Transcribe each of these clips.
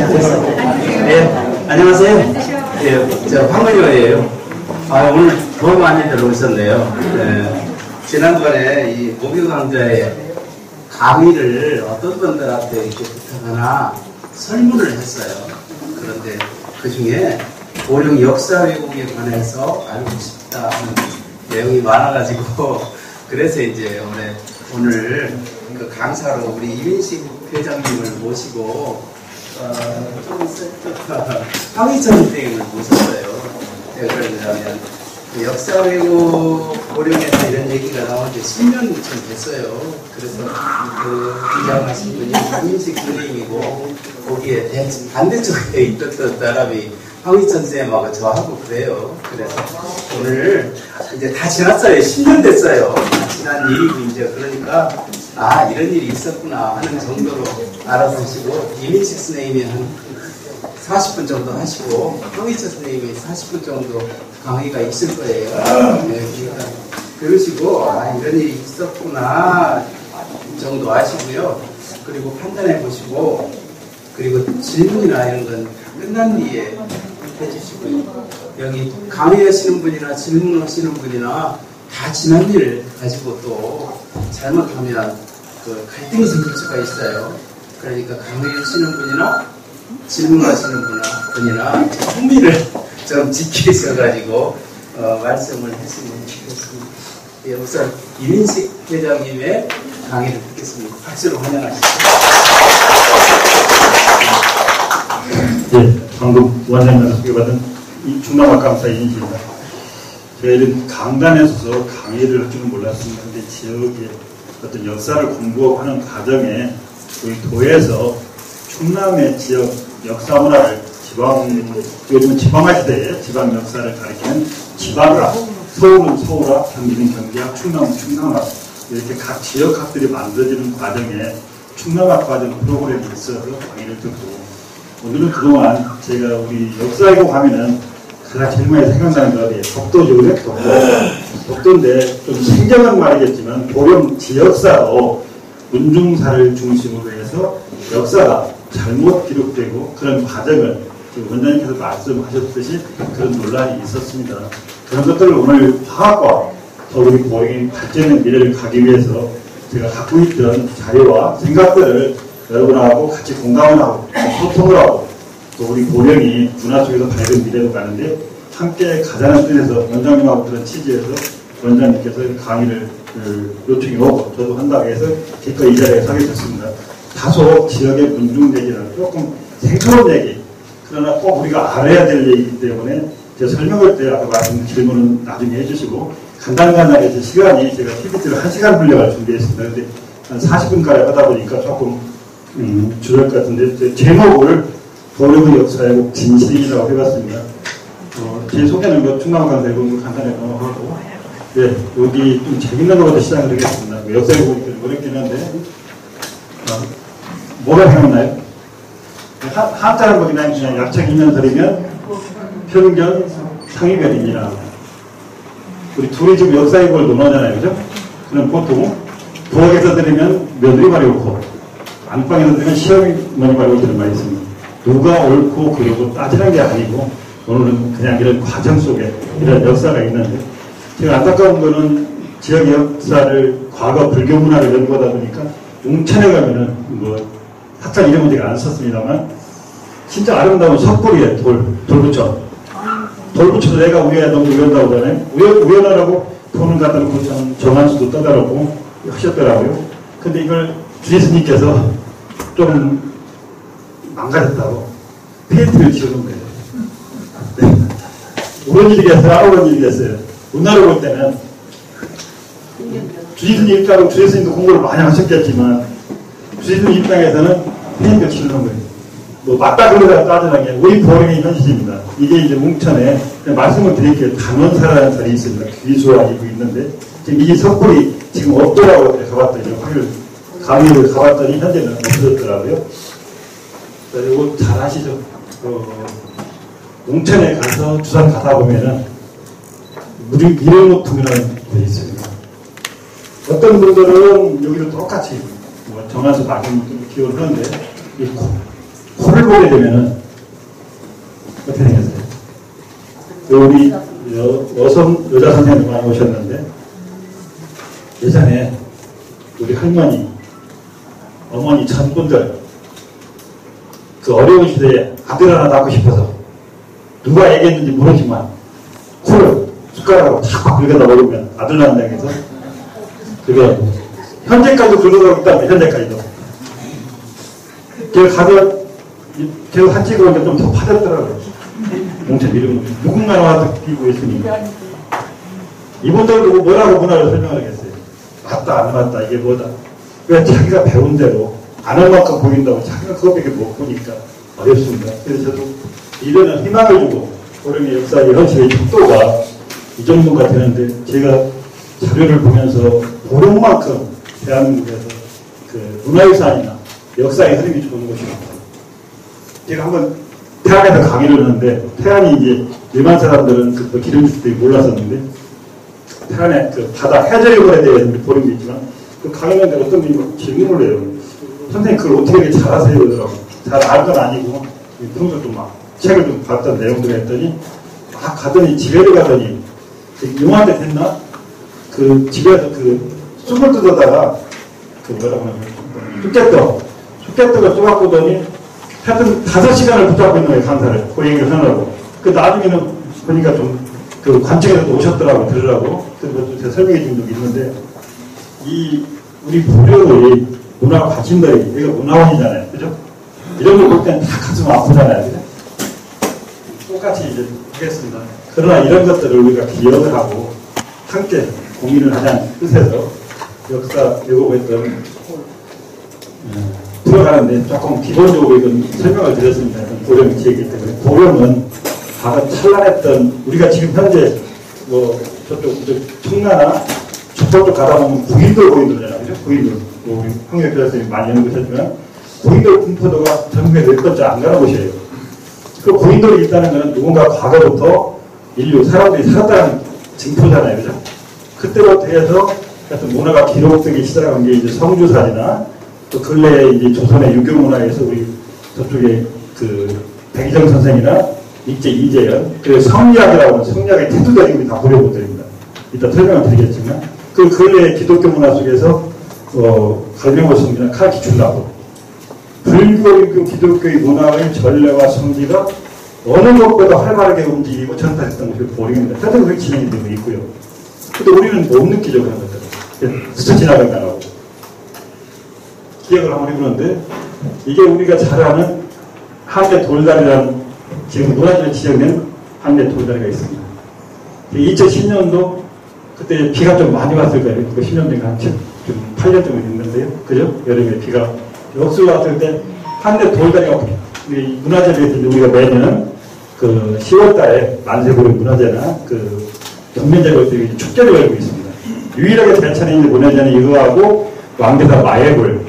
네, 안녕하세요. 예, 저 황의원이에요. 오늘 너무 많이들 오셨네요. 네, 지난번에 이 모교 강좌에 강의를 어떤 분들한테 이렇게 부탁하나 설문을 했어요. 그런데 그 중에 고령 역사 왜곡에 관해서 알고 싶다 하는 내용이 많아가지고 그래서 이제 오늘 그 강사로 우리 이민식 회장님을 모시고 황희천 선생님을 모셨어요. 그러면 그 역사 왜곡 고령에서 이런 얘기가 나온 지 10년쯤 됐어요. 그래서 그 기장하신 분이 이민식 선생님이고 거기에 반대쪽에 있던 사람이 황희천 선생님하고 저하고 그래요. 그래서 오늘 이제 다 지났어요. 10년 됐어요. 지난 일이고 이제 그러니까 이런 일이 있었구나 하는 정도로 알아보시고 이민식 선생님이 한 40분 정도 하시고 황희천 선생님이 40분 정도 강의가 있을 거예요. 네, 그러니까 그러시고 이런 일이 있었구나 정도 아시고요. 그리고 판단해 보시고 그리고 질문이나 이런 건 끝난 뒤에 해주시고요. 여기 강의하시는 분이나 질문하시는 분이나 다 지난 일을 가지고 또 잘못하면 그 갈등이 생길 수가 있어요. 그러니까 강의하시는 분이나 질문하시는 분이나 흥미를 좀 지키셔가지고 말씀을 했으면 좋겠습니다. 예, 우선 이민식 회장님의 강의를 듣겠습니다. 박수로 환영하시죠. 예, 방금 원장님께서 소개받은 이 충남학 강사 이인식입니다. 저희는 강단에 서서 강의를 할 줄은 몰랐습니다. 근데 지역의 어떤 역사를 공부하고 하는 과정에 저희 도에서 충남의 지역 역사 문화를 요즘 지방화 시대에 지방 역사를 가리키는 지방학, 서울은 서울학, 경기는 경기학, 충남은 충남학 이렇게 각 지역학들이 만들어지는 과정에 충남학 과정 프로그램이 있어서 강의를 듣고 오늘은 그동안 제가 우리 역사 왜곡 하면은 가장 제일 많이 생각나는 것이 독도죠, 독도인데 좀 생경한 말이겠지만 고령 지역사로 문중사를 중심으로 해서 역사가 잘못 기록되고 그런 과정을 지금 원장님께서 말씀하셨듯이 그런 논란이 있었습니다. 그런 것들을 오늘 화학과 더 우리 고령의 발전의 미래를 가기 위해서 제가 갖고 있던 자료와 생각들을 여러분하고 같이 공감을 하고 소통을 하고 또 우리 고령이 문화 속에서 밝은 미래로 가는데 함께 가자는 뜻에서 원장님하고 그런 취지에서 원장님께서 강의를 요청이 오고 저도 한다고 해서 기꺼이 이 자리에 서게 됐습니다. 다소 지역의 문중 얘기는 조금 생소한 얘기 그러나 꼭 우리가 알아야 될 얘기이기 때문에 제가 설명할 때 아까 말씀 질문은 나중에 해주시고 간단간단하게 시간이 제가 PPT를 1시간 분량을 준비했습니다. 근데 한 40분까지 하다 보니까 조금 줄을 것 같은데 제목을 고령의 역사 왜곡 진실이라고 해봤습니다. 제 소개는 충남 강사 이런 간단하게 넘어가고 여기 좀 재밌는 것부터 시작을 하겠습니다. 역사 왜곡이 어렵긴 한데 뭐가 생각나요? 한자를 보기는 그냥 약책 있는 소리면 편견 상위변입니다. 우리 둘이 지금 역사 왜곡을 논하잖아요. 그죠? 그럼 보통 부엌에서 들으면 며느리 말이 옳고 안방에서 들으면 시어머니 말이 옳다는 말이 있습니다. 누가 옳고 그르고 따지는 게 아니고 오늘은 그냥 이런 과정 속에 이런 역사가 있는데 제가 안타까운 거는 지역 역사를 과거 불교 문화를 연구하다 보니까 웅천에 가면은 학자 이름은 제가 안 썼습니다만 진짜 아름다운 석굴이에요. 돌부처. 돌부처도 내가 우연히 너무 우연하다고 하잖아요. 우연하라고 돈을 갖다 놓고 참 정한수도 떠다놓고 하셨더라고요. 근데 이걸 주예수님께서 좀 망가졌다고 페인트를 지어놓은 거예요. 네. 옳은 일이겠어요? 안 옳은 일이겠어요? 우리나라 볼 때는 주예수님 입장으로 주예수님도 공부를 많이 하셨겠지만 주예수님 입장에서는 페인트를 지어놓은 거예요. 맞다 그러다 따지는 게 우리 고령의 현실입니다. 이게 이제 웅천에 말씀을 드릴게요. 단원사라는 자리 있습니다. 귀수와 이고 있는데 지금 이 석굴이 지금 없더라고요. 가봤더니 강의를 가봤더니 현재는 없어졌더라고요. 이거 잘 아시죠? 웅천에 가서 주산 가다 보면은 미래노통이라는 곳이 있습니다. 어떤 분들은 여기도 똑같이 정한수 낙인 기원을 하는데 이 코를 보게 되면은 어떻게 생겼어요? 우리 여자 선생님 많이 오셨는데 예전에 우리 할머니, 어머니 전분들 그 어려운 시대에 아들 하나 낳고 싶어서 누가 얘기했는지 모르지만 코를 숟가락으로 탁 긁어다 먹으면 아들 낳는다고 해서 그게 현재까지도 긁어가고 있다면 현재까지도 제가 가서 제가 한 찍어보니까 좀 더 파졌더라고요. 용천 이름은 누군가 와서 끼고 있으니 이분들도 뭐라고 문화를 설명을 하겠어요. 맞다 안 맞다 이게 뭐다. 왜 자기가 배운 대로 아는 만큼 보인다고 자기가 그것밖에 못 보니까 어렵습니다. 그래서 저도 이런 희망을 주고 고령의 역사의 현실의 척도가 이 정도가 되는데 제가 자료를 보면서 고령만큼 대한민국에서 그 문화유산이나 역사의 흐름이 좋은 곳이 많다. 제가 한번 태안에서 강의를 했는데 태안이 이제 일반 사람들은 그 기름줄도 몰랐었는데 태안의 그 바다 해저리물에 대해서 보는 게 있지만 그 강의하는데 어떤 분이 질문을 해요. 선생님 그걸 어떻게 이렇게 잘하세요? 그러더라고. 잘 알 건 아니고 평소도 막 책을 좀 봤던 내용들을 했더니 막 가더니 집에를 가더니 용한테 됐나? 그 집에서 그 쑥을 뜯어다가 그 뭐라고 하냐 쑥개떡을 쪼가보더니 하여튼 5시간을 붙잡고 있는 거예요. 강사를 고행을 하느라고. 그 나중에는 보니까 좀 그 관측에서도 오셨더라고 들으라고. 그래서 제가 설명해 준 적이 있는데 이 우리 고려의 문화 가진들이 여기가 문화원이잖아요. 그죠? 이런 걸 볼 때는 다 가슴 아프잖아요. 그죠? 똑같이 이제 하겠습니다. 그러나 이런 것들을 우리가 기억을 하고 함께 공인을 하자는 뜻에서 역사 요구했던 들어가는데 조금 기본적으로 이건 설명을 드렸습니다. 고령 지역이기 때문에 고령은 과거 찬란했던 우리가 지금 현재 뭐 저쪽 청나나 저쪽 가다 보면 고인돌잖아요. 그죠? 고인돌. 뭐 우리 황교익 교수님이 많이 연구하셨지만 고인돌 분포도가 전국에 몇 번째 안 가는 곳이에요. 그 고인돌이 있다는 것은 누군가 과거부터 인류 사람들이 살았다는 증표잖아요. 그죠? 그때부터 해서 하여튼 문화가 기록되기 시작한 게 이제 성주산이나 또 근래에 이제 조선의 유교 문화에서 우리 저쪽에 그 백이정 선생이나 이재현 그리고 성리학이라고 하는 성리학의 태두들이 다 고려분들입니다. 이따 설명을 드리겠지만 그 근래의 기독교 문화 속에서 갈명호 성리나 카르키 줄라고 불교 기독교의 문화의 전례와 성지가 어느 것보다 활발하게 움직이고 전파했던 것이 고령입니다. 하여튼 그렇게 진행이 되고 있고요. 근데 우리는 못 느끼죠 그런 것들을. 스쳐 지나가게 나가고 기억을 한번 해보는데 이게 우리가 잘 아는 한대 돌다리라는 지금 문화재 지정된 한대 돌다리가 있습니다. 2010년도 그때 비가 좀 많이 왔을 거예요. 그 10년 전에 한 8년 정도 됐는데요. 그죠? 여름에 비가 역수가 왔을 때 한대 돌다리가 우리 문화재에 우리가 매년 그 10월 달에 만세고려 문화재나 그 경면제로 축제를 열고 있습니다. 유일하게 대천에 있는 문화재는 이거하고 왕대사 마예골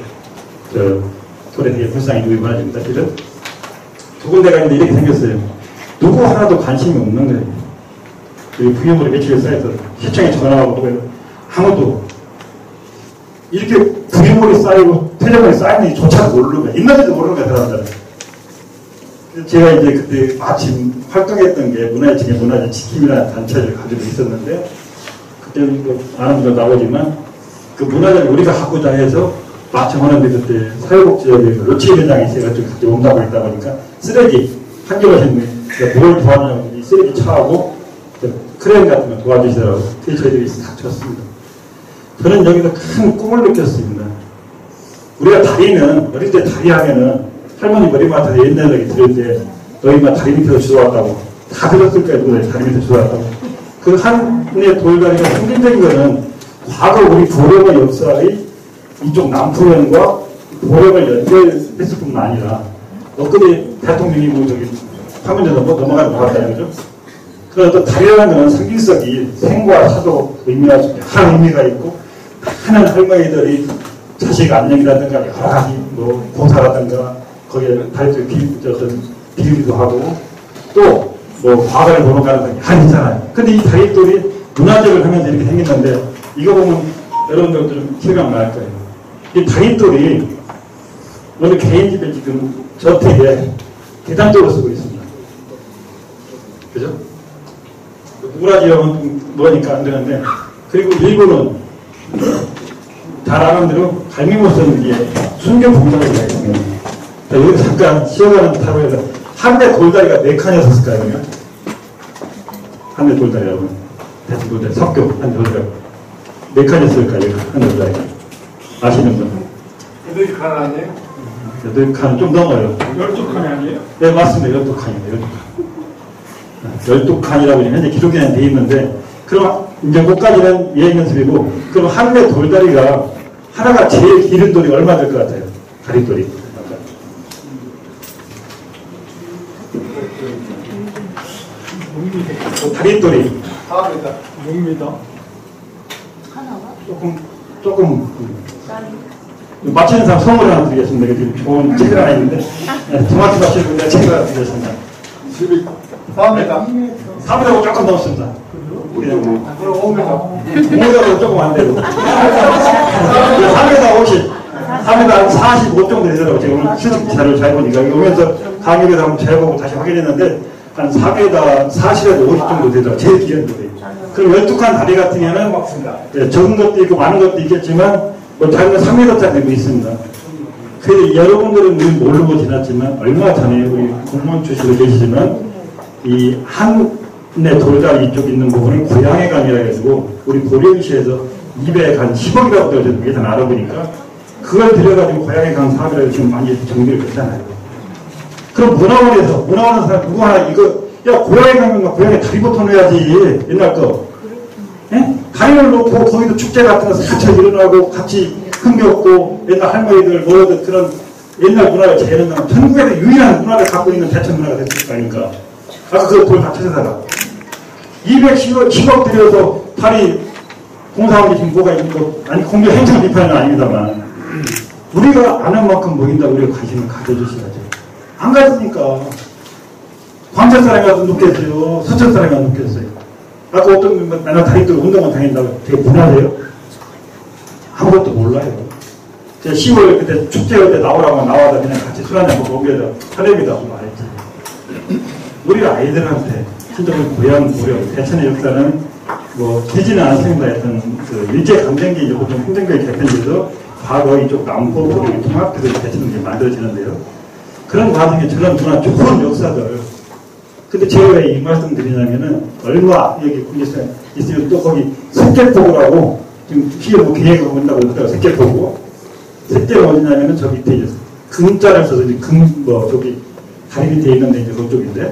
돌에 되게 불쌍히 누이 문화재입니다. 그죠? 두 군데가 있는데 이렇게 생겼어요. 누구 하나도 관심이 없는 거예요. 이 부유물이 며칠 쌓여서 시청에 전화하고 해서 아무도 이렇게 부유물이 쌓이고 퇴적물이 쌓이는 조차도 모르는 거예요. 있는지도 모르는 거예요. 사람들은. 제가 이제 그때 마침 활동했던 게 문화재 지킴이라는 단체를 가지고 있었는데 그때는 뭐 아는 분도 나오지만 그 문화재를 우리가 하고자 해서 마침 하는데 그때 사회복지역에 로치 현장에 있어가지고 같이 온다고 있다 보니까 쓰레기 한겨울에 뭘 도와주냐고 이 쓰레기 차하고 크레인 같은 거 도와주시더라고요. 그래서 저희들이 싹 쳤습니다. 저는 여기서 큰 꿈을 느꼈습니다. 우리가 다리는 어릴 때 다리 하면은 할머니 머리맡에서 옛날 얘기 들을 때 너희만 다리 밑에서 주워왔다고 다 들었을 거예요. 누구들 다리 밑에서 주워왔다고. 그 한의 돌다리가 상징적인 거는 과거 우리 고령의 역사의 이쪽 남포현과 고령을 연결했을 뿐만 아니라 엊그제 대통령이 뭐 저기 화면에서 뭐 넘어가는 것 같다는 거죠. 그래서 또 다리라는 것은 상징성이 생과 사도 의미가 한 의미가 있고 많은 할머니들이 자식 안녕이라든가 여러 가지 뭐 공사라든가 거기에 다리 쪽에 비우기도 하고 또 뭐 과거를 보러 가는 게 아니잖아요. 근데 이 다리돌이 문화재를 하면서 이렇게 생겼는데 이거 보면 여러분들도 좀 실감 날 거예요. 이 다리돌이 어느 개인 집에 지금 저택에 계단적으로 쓰고 있습니다. 그죠? 우라지형은 뭐니까 안 되는데, 그리고 일부는 잘 아는 대로 갈미못 쓰는 게 순교 공작이가 있습니다. 여기 잠깐 쉬어가는 타로에서 한 대 돌다리가 4칸이었을까요? 그러면? 한 대 돌다리라고. 대충 돌다리, 석교 한 돌다리. 4칸이었을까요? 한 돌다리가. 아시는 분? 8칸 아니에요? 8칸 좀 넘어요. 12칸이 아니에요? 네, 맞습니다. 12칸입니다. 12칸이라고 현재 기록에는 돼 있는데, 그럼 이제 그까지는 예행 연습이고, 그럼 한 대 돌다리가, 하나가 제일 길은 돌이 얼마 될 것 같아요? 다리돌이. 다리돌이. 6m. 조금, 맞히는 사람 선물 하나 드리겠습니다. 지금 좋은 책을 하나 있는데, 정확히 맞히는 분들 책을 하나 드리겠습니다. 4m. 3m 조금 넘었습니다. 그냥 뭐. 그럼 5m. 5m도 조금 안 되고. 3m 50. 3m 45 정도 되더라고요. 제가 오늘 실습 자료를 잘 보니까. 오면서 강의에서 한번 재보고 다시 확인했는데, 한 4m 40에서 50 정도 되더라고요. 제일 길은 돌이. 그럼 12칸 다리 같은 경우는 네, 적은 것도 있고 많은 것도 있겠지만, 뭐 작은 3m짜리도 있습니다. 그래서 여러분들은 모르고 지났지만, 얼마 전에 우리 공무원 출신으로 계시지만, 이 한내 돌다리 이쪽 있는 부분을 고양해강이라 해가지고, 우리 보령시에서 200한 10억이라고 저도 예산 알아보니까, 그걸 들여가지고 고양해강 사업이라고 지금 많이 정비를 했잖아요. 그럼 문화원에서 사람 누구 하나 이거, 야, 고양해강이면 고양해 다리부터 넣어야지, 옛날 거. 예? 다리를 놓고 거기도 축제 같은 거 사철 일어나고 같이 흥겹고 옛날 할머니들 모여든 그런 옛날 문화를 재현한 전국에서 유일한 문화를 갖고 있는 대천 문화가 됐을 거 아닙니까? 아까 그걸 돌 다 찾아다가 210억 들여서 다리 공사하는 게 지금 뭐가 있는 거 아니 공개 행정 비판은 아닙니다만 우리가 아는 만큼 모인다고 우리가 관심을 가져주셔야죠. 안 가지니까 광천 사람이 가서 눕겠어요. 서천 사람이 가서 눕겠어요. 아까 어떤 분 맨날 다리들 운동만 다닌다고 되게 분하세요? 아무것도 몰라요. 제가 10월 그때 축제할 때 나오라고 나와서 그냥 같이 술 한잔 먹고 오게다 설렙니다. 말했지. 우리 아이들한테 진짜 고향 고려 대천의 역사는 뭐 기지는 않습니다. 했던 그 일제강점기 이제 보통 행정국의 개편에서 과거 이쪽 남포 고려 통합해서 대천이 이제 만들어지는데요. 그런 과정에 저런 문화 좋은 역사들 근데 제가 왜 이 말씀 드리냐면은, 얼마, 여기 있으면 또 거기 색깔포구라고, 지금 피해 뭐 계획을 본다고 그러더라고요. 색깔포구. 색깔은 어디냐면은 저 밑에 이제 금자를 써서 이제 저기 다리 밑에 있는데 이제 그쪽인데,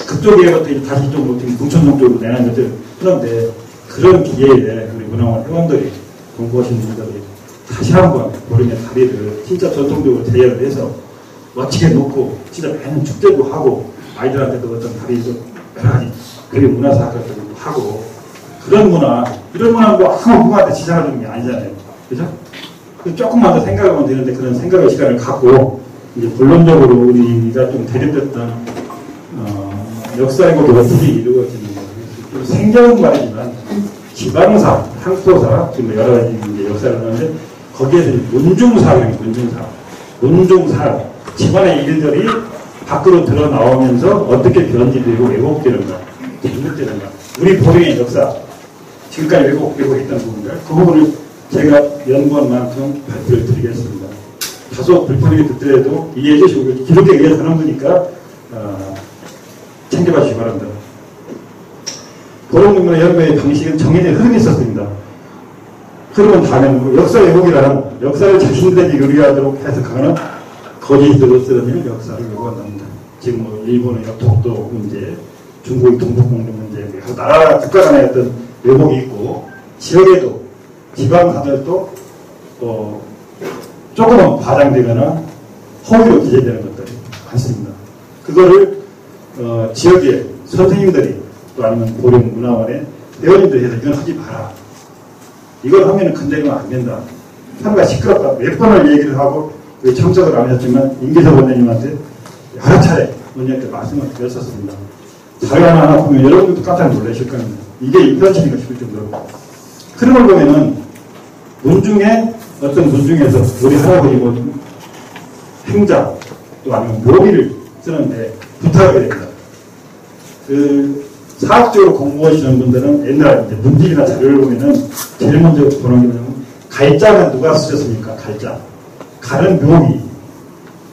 그쪽에부터 이제 다시 좀 지금 동천동 쪽으로 내놨는데, 그런데 그런 기회에 우리 문화원 회원들이 공부하신 분들이 다시 한번 보름의 다리를 진짜 전통적으로 재현을 해서 멋지게 놓고, 진짜 매년 축제도 하고, 아이들한테도 어떤 다리도 여러 가지 그리고 문화사학도 하고 그런 문화 이런 문화는 뭐 아무 문화한테 지장을 주는 게 아니잖아요. 그죠? 조금만 더 생각하면 되는데 그런 생각의 시간을 갖고 이제 본론적으로 우리가 좀 대립됐던 역사의 것도 어떻게 이루어지는 거 생경은 말이지만 지방사, 향토사 지금 여러 가지 이제 역사를 하는데 거기에서 문중사라는 문중사 집안의 일들이 밖으로 드러 나오면서 어떻게 변질되고 왜곡되는가, 잘못되는가. 우리 보령의 역사, 지금까지 왜곡했던 부분들, 그 부분을 제가 연구한 만큼 발표를 드리겠습니다. 다소 불편하게 듣더라도 이해해 주시고, 기록에 의해서 하는 거니까, 챙겨봐 주시기 바랍니다. 보령문화 연구의 방식은 정해진 흐름이 있었습니다. 흐름은 다면 역사 왜곡이라는 역사를 자신들에게 유리하도록 해석하는 거짓으로 쓰러지는 역사를 요구한답니다. 지금 뭐 일본의 독도 문제, 중국의 동북공동 문제, 나라 국가 간의 어떤 왜곡이 있고 지역에도 지방사들도 조금은 과장되거나 허위로 기재되는 것들이 많습니다. 그거를 지역의 선생님들이 또 아니면 보령문화원의 회원님들이 해서 이건 하지 마라. 이걸 하면 근대로는 안 된다. 상당히 시끄럽다. 몇 번을 얘기를 하고 참석을 안 하셨지만 임기석 원장님한테 여러 차례 원장님께 말씀을 드렸었습니다. 자료 하나 보면 여러분들도 깜짝 놀라실 겁니다. 이게 현실인가 싶을 정도로. 그런 걸 보면은 문중에 어떤 문중에서 우리 할아버지 뭐 행자 또 아니면 묘비를 쓰는데 부탁하게 됩니다. 그 사학적으로 공부하시는 분들은 옛날 이제 문집이나 자료를 보면은 제일 먼저 보는 게 뭐냐면 갈자는 누가 쓰셨습니까? 갈자. 갈은 묘기,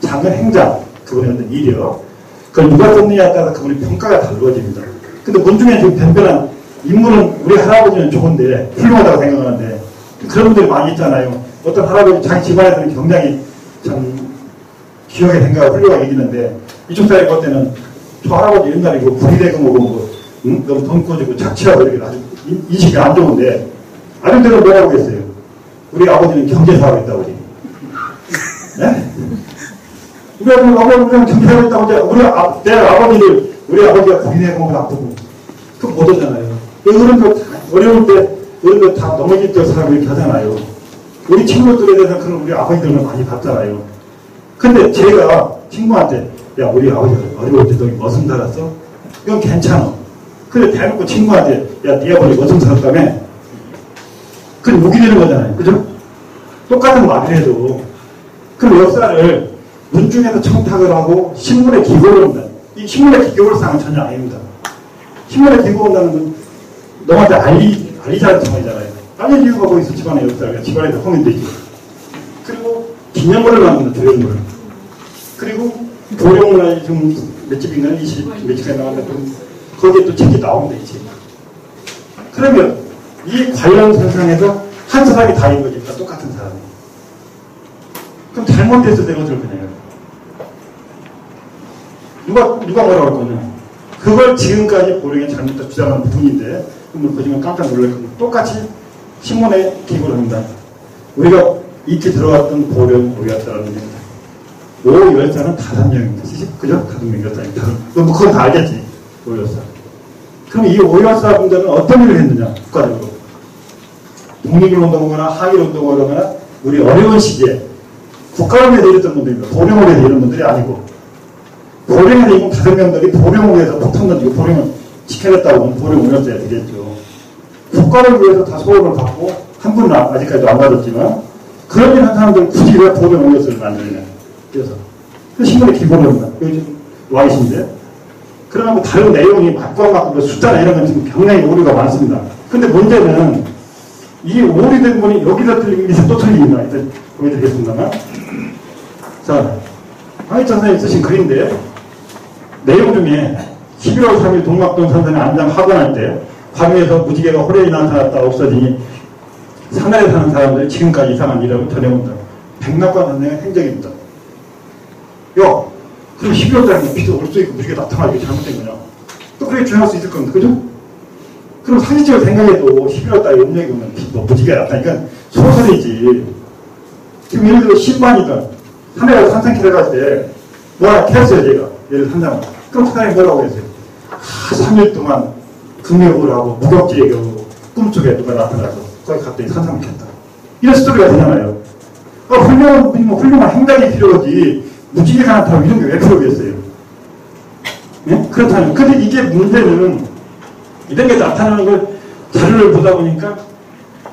장은 행자, 그분의 어떤 이력. 그걸 누가 썼느냐에 따라서 그분의 평가가 다르어집니다. 근데 문중에 좀 변변한 인물은 우리 할아버지는 좋은데 훌륭하다고 생각하는데 그런 분들이 많이 있잖아요. 어떤 할아버지 자기 집안에서는 굉장히 참 기억에 생각하고 훌륭하게 이기는데 이쪽 사람이 볼 때는 저 할아버지 옛날에 이거 구리대금 오고 뭐 너무 돈 꺼지고 착취하고 이렇게 아주 인식이 안 좋은데 아들들은 뭐라고 했어요? 우리 아버지는 경제사하고 있다고 그러지. 네? 우리 아버지는 경제사하고 있다고 하지. 내 아버지를 우리 아버지가 구리대금을 아프고 그럼 못 오잖아요. 어려울 때 이런 거 다 넘어질 때 사람이 이렇게 하잖아요. 우리 친구들에 대해서 그런 우리 아버지들은 많이 봤잖아요. 근데 제가 친구한테 야 우리 아버지가 어려울 때 너희 머슴 살았어? 이건 괜찮아. 근데 대놓고 친구한테 야 네 아버지 머슴 살았다며? 그럼 욕이 되는 거잖아요. 그죠? 똑같은 말을 해도 그럼 역사를 문중에서 청탁을 하고 신문에 기고를 한다. 이 신문에 기고를 사는 건 전혀 아닙니다. 신문에 기고한다는 건 너한테 알리자는 상황이잖아요. 알릴 이유가 뭐 있어, 집안의 역사가. 집안에서 홍인되지. 그리고 기념물을 만든다, 조형물. 그리고 도룡문화에 지금 몇 집인가, 20, 몇 집까지 나왔는데, 거기에 또 책이 나옵니다, 이 책. 그러면 이 관련 선상에서 한 사람이 다 읽어집니다, 똑같은 사람이. 그럼 잘못돼서 내가 어쩔 거냐요. 누가 뭐라고 할 거냐. 그걸 지금까지 보령에 잘못해서 주장하는 부분인데, 그러면 거짓말 깜짝 놀랄 겁니다. 똑같이 신문에 기고를 합니다. 우리가 익히 들어왔던 보령 오열사라는 겁니다. 오열사는 5명입니다. 그죠? 5명 열사입니다. 뭐 그건 다 알겠지. 오열사. 그럼 이 오열사 분들은 어떤 일을 했느냐? 국가적으로. 독립을 운동하거나 항일 운동을 하거나 우리 어려운 시기에 국가를 위해서 일했던 분들입니다. 보령을 위해서 이런 분들이 아니고 보령에서 이분 5명들이 보령을 위해서 폭탄 던지고 보령을 지켜냈다고 하면 보령 오열사야 되겠죠. 국가를 위해서 다 소원을 받고 한 분은 아직까지도 안 받았지만 그런 일 한 사람들 굳이 왜 보령 오열사를 만드느냐. 그래서 신문에 기고를 합니다. 여기 지금 와 계신데 그러나 뭐 다른 내용이 맞고 안 맞고 숫자나 이런 건 지금 굉장히 오류가 많습니다. 근데 문제는 이 오류된 분이 여기서 틀리고 여기서 또 틀립니다. 일단 보여드리겠습니다만 자 황희찬 선생님이 쓰신 글인데 내용 중에 11월 3일 동막동 선생의 안장 하관할 때 광해에서 무지개가 호련히 나타났다 없어지니 산하에 사는 사람들이 지금까지 이상한 일하고 전해온다. 백낙관 선생의 행적입니다. 야, 그럼 12월 달에 비도 올 수 있고 무지개 나타나기 잘못된 거냐? 또 그렇게 주장할 수 있을 겁니다. 그죠? 그럼 사실적으로 생각해도 11월 달에 음력이 오면 뭐 무지개가 나타나니까 소설이지. 지금 예를 들어 신반이든 산에 산산길을 갈 때 뭐라 했어요, 제가. 예를 들어 산장을. 그럼 사장님이 뭐라고 했어요? 3일 동안 금욕을 하고 무겁지에 겨우 꿈속에 누가 나타나서 거기 갔더니 산삼을 켰다. 이런 스토리가 되잖아요. 훌륭한 행각이 필요하지 무지개가 나타나고 이런 게 왜 필요했어요? 네? 그렇다면 근데 이게 문제는 이런 게 나타나는 걸 자료를 보다 보니까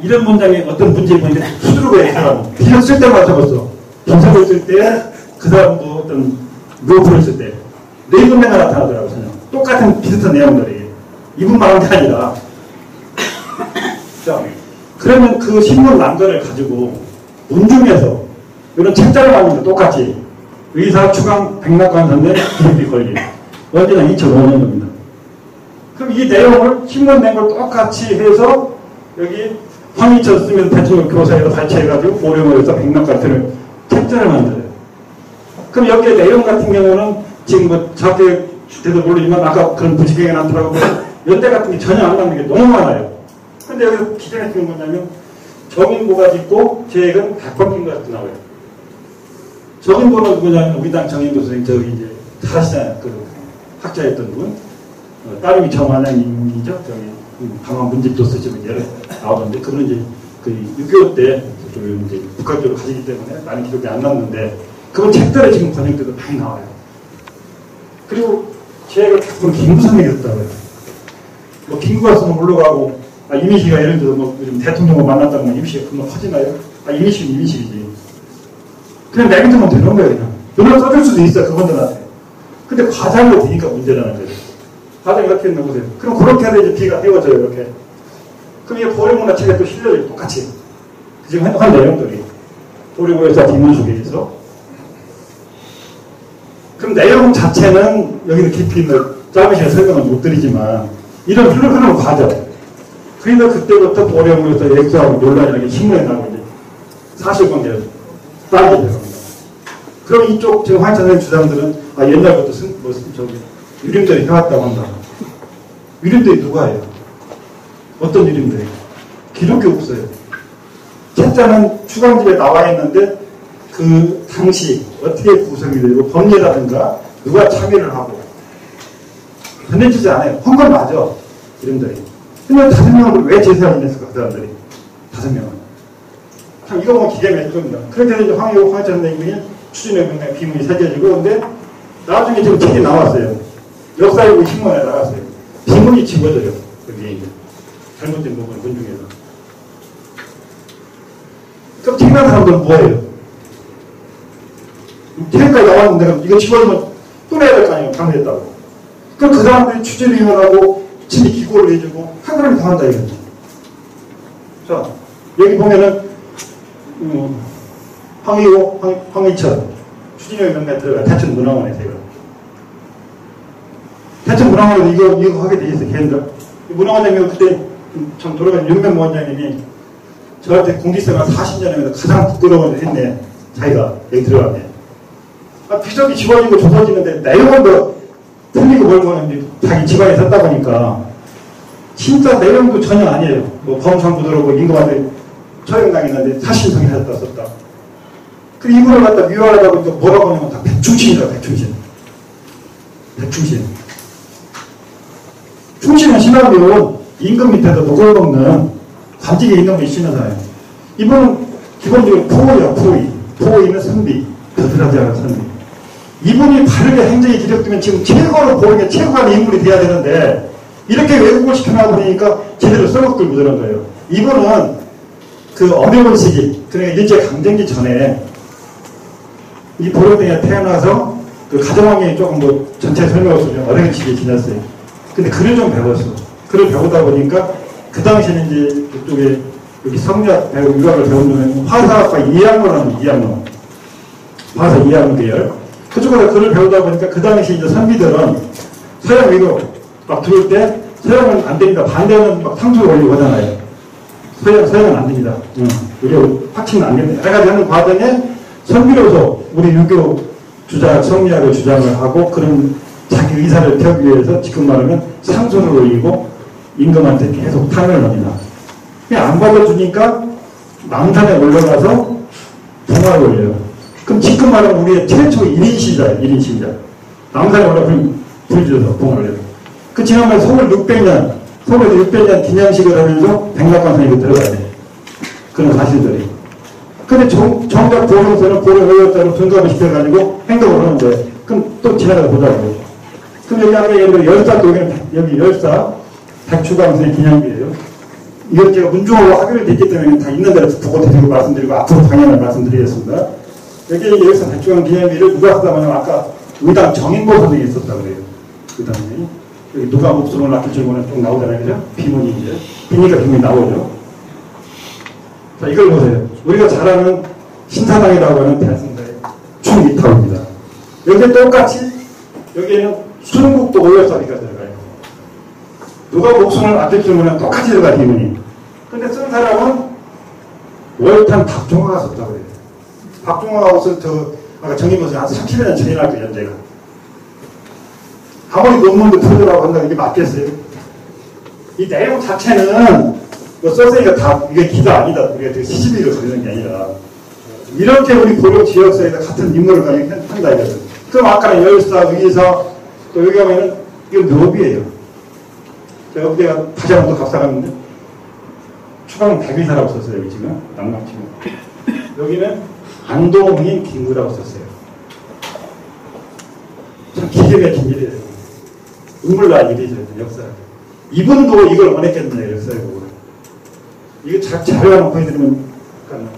이런 문장에 어떤 문제를 보니까 수두룩에 해서 비전 쓸 때마다 적었어. 경상을 쓸 때 그 사람도 어떤 무엇을 쓸 때 네이버매가 나타나더라고요. 똑같은 비슷한 내용들이 이분만 한 게 아니라 자 그러면 그 신문 난관을 가지고 문중에서 이런 책자를 만드는 똑같이 의사 추강 백낙관 선생 기록이 걸린 언제나 2005년입니다. 그럼 이 내용을 신문 낸 걸 똑같이 해서 여기 황희철 쓰면서 대통령 교사에서 발췌해가지고 보령을 해서 백낙관 선생을 책자를 만들어요. 그럼 여기에 내용 같은 경우는 지금 뭐 자세히 돼도 모르지만 아까 그런 무지개가 나타나고 연대 같은 게 전혀 안 나오는 게 너무 많아요. 근데 여기서 기존에 찍은 뭐냐면 정인보가 짓고 제액은 백범kin과 같은 나와요. 정인보는 누구냐면 우리 당 정인보 선생님 저기 이제 다 아시잖아요. 그 학자였던 분. 따님이 정한양님이죠. 저기 강원 문집도 쓰시고 이제 나오던데 그분은 이제 그 6.25 때 좀 이제 북한적으로 가시기 때문에 많은 기록이 안 남는데 그분 책들에 지금 번역돼도 많이 나와요. 그리고 제가 그분 김구성에게 썼다고요. 뭐 김구가 쓰면 올라가고 이미식가 예를 들어 뭐 요즘 대통령을 만났다고 하면 이미식이 금방 커지나요? 이미식은 이미식이지. 그냥 내비두면 되는 거예요. 그냥. 눈을 써줄 수도 있어 그분들한테. 근데 과장으로 되니까 문제라는 거죠. 과장 이렇게 넣으세요. 그럼 그렇게 해서 이제 비가 띄워져요, 이렇게. 그럼 이게 보령문화 책에 또 실려요, 똑같이. 지금 한 내용들이. 보령문화 뒷문 속에 있어. 그럼 내용 자체는 여기는 깊이 짧은 시간에 설명을 못 드리지만, 이런 흘러가는 과정. 그래서 그때부터 보령문화 액수하고 논란이라는 게 신문에 나오고 이제 사실관계를 따지게 됩니다. 그럼 이쪽 지금 황찬생 주장들은 옛날부터 유림들이 해왔다고 한다. 유림들이 누가 해요? 어떤 유림들이? 기록이 없어요. 책자는 추강집에 나와 있는데 그 당시 어떻게 구성이 되고 법례라든가 누가 참여를 하고 전해지지 않아요. 한 건 맞아. 유림들이. 근데 5명을 왜 제사를 했을까? 그 사람들이 5명은. 참 이거 보면 기가 막힐 겁니다. 그렇게 해서 이제 황찬생 선생님이 추진의 명령 비문이 새겨지고, 근데 나중에 지금 책이 나왔어요. 역사일보 신문에 나왔어요. 비문이 집어져요. 그게 이제 잘못된 부분 군중에서. 그럼 책난 사람들은 뭐예요? 책까지 나왔는데 그럼 이거 집어주면 또 내야 될 거 아니에요? 잘못했다고. 그럼 그 사람들이 추진위원하고 친히 기고를 해주고 한 사람이 다 한다 이거죠. 자, 여기 보면은 황희철 추진위원 명단에 들어가 대천 문화원에서 이거. 대천 문화원에서 이거 하게 돼 있어요. 걔네들. 문화원장님 그때 참 돌아가신 윤명모 원장님이 저한테 공직생활 40년에 가장 부끄러운 일 했네. 자기가 여기 들어가면. 비석이 지워지고 좁아지는데 내용은 뭐 틀리고 뭘고 하는데 자기 집안에 썼다 보니까 진짜 내용도 전혀 아니에요. 뭐 범상부 들어오고 임금한테 처형당했는데 사실성이 하셨다 썼다. 그 이분을 갖다 미워하다 보니까 뭐라고 하냐면 다 백충신이다. 백충신. 충신은 신하면 임금 밑에서 녹을 먹는 관직에 있는 분이 신하잖아요. 이분은 기본적으로 포의야, 포의. 포의는 선비. 겨드라지 않은 선비. 이분이 바르게 행정에 기력되면 지금 최고로 보이게 최고한 인물이 돼야 되는데 이렇게 외국을 시켜놔 보니까 제대로 썰먹들 묻어난 거예요. 이분은 그 어려운 시기, 그러니까 일제강점기 전에 이 보령동에 태어나서 그 가정환경이 조금 뭐 전체 설명을 쓰면 어려운 시기에 지났어요. 근데 글을 좀 배웠어. 글을 배우다 보니까 그 당시에는 이제 그쪽에 여기 성리학 배우 유학을 배우는 화사학과 이학로라는 화사 이학로 계열. 그쪽에서 글을 배우다 보니까 그 당시 이제 선비들은 서양 위로 막 들어올 때 서양은 안 됩니다. 반대는 막 상수를 올리고 하잖아요. 서양은 안 됩니다. 우리 확신은 안 됩니다. 해가지고 하는 과정에 선비로서 우리 유교 주장, 성리학을 주장을 하고 그런 자기 의사를 펴기 위해서 지금 말하면 상소를 올리고 임금한테 계속 탕을 합니다. 그냥 안 받아주니까 망산에 올라가서 봉화를 올려요. 그럼 지금 말하면 우리의 최초 1인 시자. 망산에 올라가서 불 질러서 봉화를 올려요. 그 지난번에 서울 600년 기념식을 하면서 백락관상에 들어가야 돼. 그런 사실들이. 근데 정작 보령서는 보령의협사로 둔갑을 시켜가지고 행동을 하는데, 그럼 또 지나가다 보자고. 그럼 여기 안에 예를 들어 열사, 여기 열사, 백추강선의 기념비예요. 이건 제가 문중하고 합의를 됐기 때문에 다 있는 대로 보고 드리고 말씀드리고 앞으로 당연히 말씀드리겠습니다. 여기 열사 백추강 기념비를 누가 쓰다보면 아까 의당 정인보 선생님이 썼다고 그래요. 의당이. 여기 누가 목숨을 아낄 줄모는 쭉 나오잖아요. 그죠? 비문이 이제. 비니까 비문이 나오죠. 자, 이걸 보세요. 우리가 잘 아는 신사당이라고 하는 대승사의 충미타입니다. 여기 똑같이, 여기에는 순국도 올려서리가 들어가요. 누가 목숨을 아낄 줄모는 똑같이 들어가, 비문이. 근데 쓴 사람은 월탄 박종화가 썼다고 그래요. 박종화하고 쓴 아까 정인보선이 한 30년 전이나 그 연재가. 아무리 논문도 풀으라고 한다고 이게 맞겠어요? 이 내용 자체는 뭐 써서니까 다 이게 기가 아니다. 우리가 되게 시시비를 거리는 게 아니라 이렇게 우리 보령 지역사회에서 같은 인물을 한다 이거죠. 그럼 아까는 열사, 의사 또 여기 가면은 이건 묘비예요. 제가 그때가 다시 한번 더 값싸갔는데 추가는 백의사라고 썼어요. 여기 지금 남남치고 여기는 안동인 김구라고 썼어요. 참 기계 막힌 일이에요. 눈물날 일이죠. 역사. 이분도 이걸 원했겠네요. 역사에 보고. 이거 자료 한번 보여드리면 잠깐만.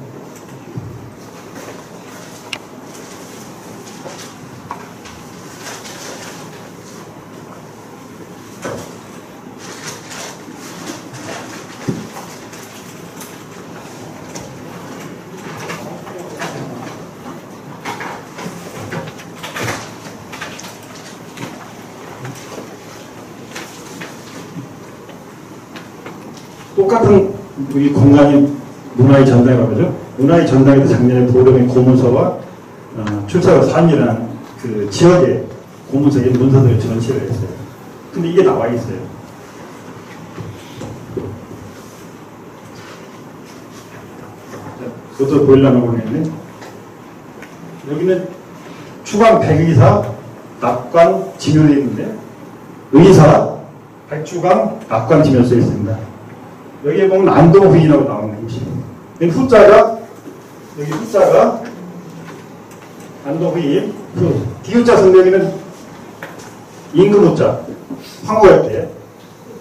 똑같은 이 공간이 문화의 전당이라고 하죠. 문화의 전당에도 작년에 보령의 고문서와 출사와 산이라는 그 지역의 고문서의 문서들을 전시를 했어요. 근데 이게 나와 있어요. 이것도 보이려면 모르겠네. 여기는 추강 백의사, 낙관, 지묘되어 있는데 의사, 백추강, 낙관, 지묘 써 있습니다. 여기에 보면 안도부인이라고 나오는 것이. 여기 후자가 안도부인, 디귿자 성명에는 임금후자, 황후할 때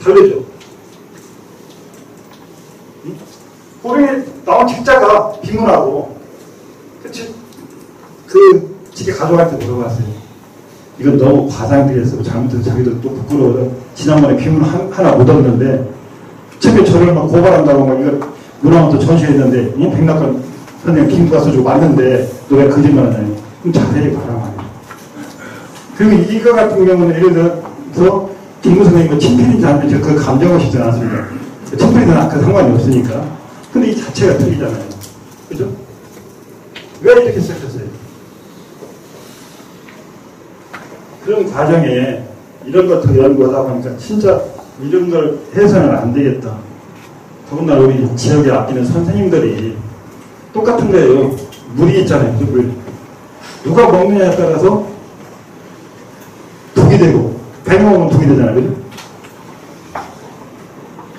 다르죠. 보령에 나온 책자가 비문하고, 그치? 그 집에 가져갈 때 물어봤어요. 이건 너무 과장되겠어. 잘못해서 자기도 또 부끄러워서 지난번에 비문 하나 묻었는데 책에 저를 막 고발한다고 막 이거 문화원도 전시했는데 이 백낙관 선생님 김구가 써주고 맞는데 너 왜 거짓말 하냐니. 그럼 자세히 바라만 해. 그리고 이거 같은 경우는 예를 들어서 김구 선생님이 친필인지 아니면 그 감정하시지 않았습니까? 친필이든 그 상관이 없으니까. 근데 이 자체가 틀리잖아요. 그죠? 왜 이렇게 시작했어요? 그런 과정에 이런 것들 연구하다 보니까 진짜 이런 걸 해서는 안 되겠다. 더군다나 우리 지역에 아끼는 선생님들이 똑같은 거예요. 물이 있잖아요. 물. 누가 먹느냐에 따라서 독이 되고, 배 먹으면 독이 되잖아요. 그죠?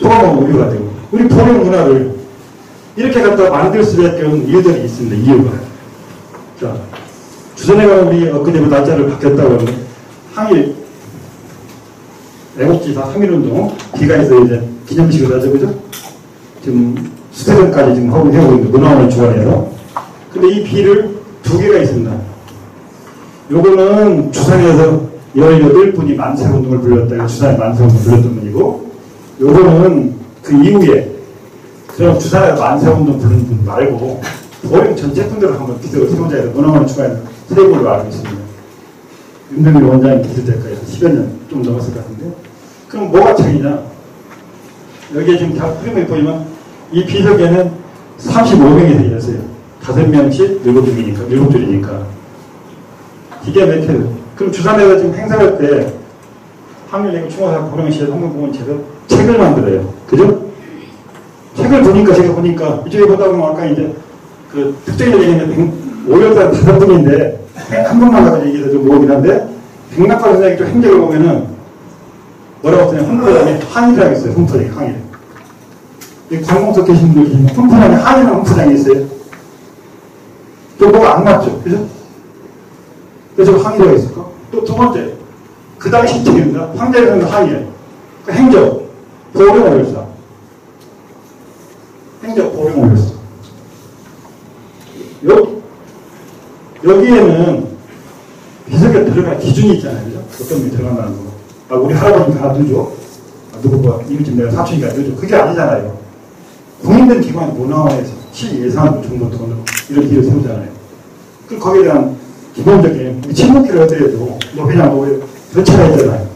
소가 먹으면 우유가 되고. 우리 보령 문화를 이렇게 갖다 만들 수밖에 없는 이유들이 있습니다. 이유가. 자, 주전에 가면 우리 엊그제부터 날짜를 바뀌었다고 하는데, 항일, 애국지사 3.1운동, 비가 있어요. 이제 기념식을 하죠. 그죠? 지금 수태전까지 지금 하고 있는 문화원을 주관해서. 근데 이 비를 두 개가 있습니다. 요거는 주산에서 18분이 만세운동을 불렀다. 주산에 만세운동을 불렀던 분이고, 요거는 그 이후에, 그럼 주산에서 만세운동 부른 분 말고, 보령 전체 분들을 한번 기록을 세우자 해서 문화원을 주관해서 세 걸로 알고 있습니다. 윤석열 원장이 기술대학과에서 10여 년 좀 넘었을 것 같은데. 그럼 뭐가 차이냐? 여기에 지금 다 프리미엄 보이면 이 비석에는 35명이 되어 있어요. 5명씩 7줄이니까, 7줄이니까. 기계 메테드. 그럼 주산에서 지금 행사할 때 항일예고 중화사학 보령시에 성공공원체에서 책을 만들어요. 그죠? 책을 보니까 제가 보니까 이쪽에 보다 보면 아까 이제 그 특정인을 얘기하면 5월달 5분인데 한 번만 가서 얘기해서 좀 모으긴 한데 백낙관 선생님 좀 행적을 보면은 뭐라고 쓰냐면 훈포장에 한이라고 있어요. 훈포장에 항일. 이 관공서 계신 분들 계시면 훈포장에 한이라는 훈포장이 있어요. 또 뭐가 안 맞죠? 그죠? 그래서 항일이라고 있을까? 또 두 번째 그 당시 책입니다. 황제에서는 항일. 그 행적 보령오열사. 행적 보령오열사. 여기에는 비석에 들어갈 기준이 있잖아요. 그죠? 어떤 분이 들어간다는 거. 아, 우리 할아버지가 하나 넣어줘. 아, 누구가, 이웃집 내가 사촌이가 넣어줘. 그게 아니잖아요. 공인된 기관 문화원에서 실예산 정도 돈으로 이런 길을 세우잖아요. 그 거기에 대한 기본적인 침묵기를 하더라도 너 그냥 뭐 전체가 있잖아요.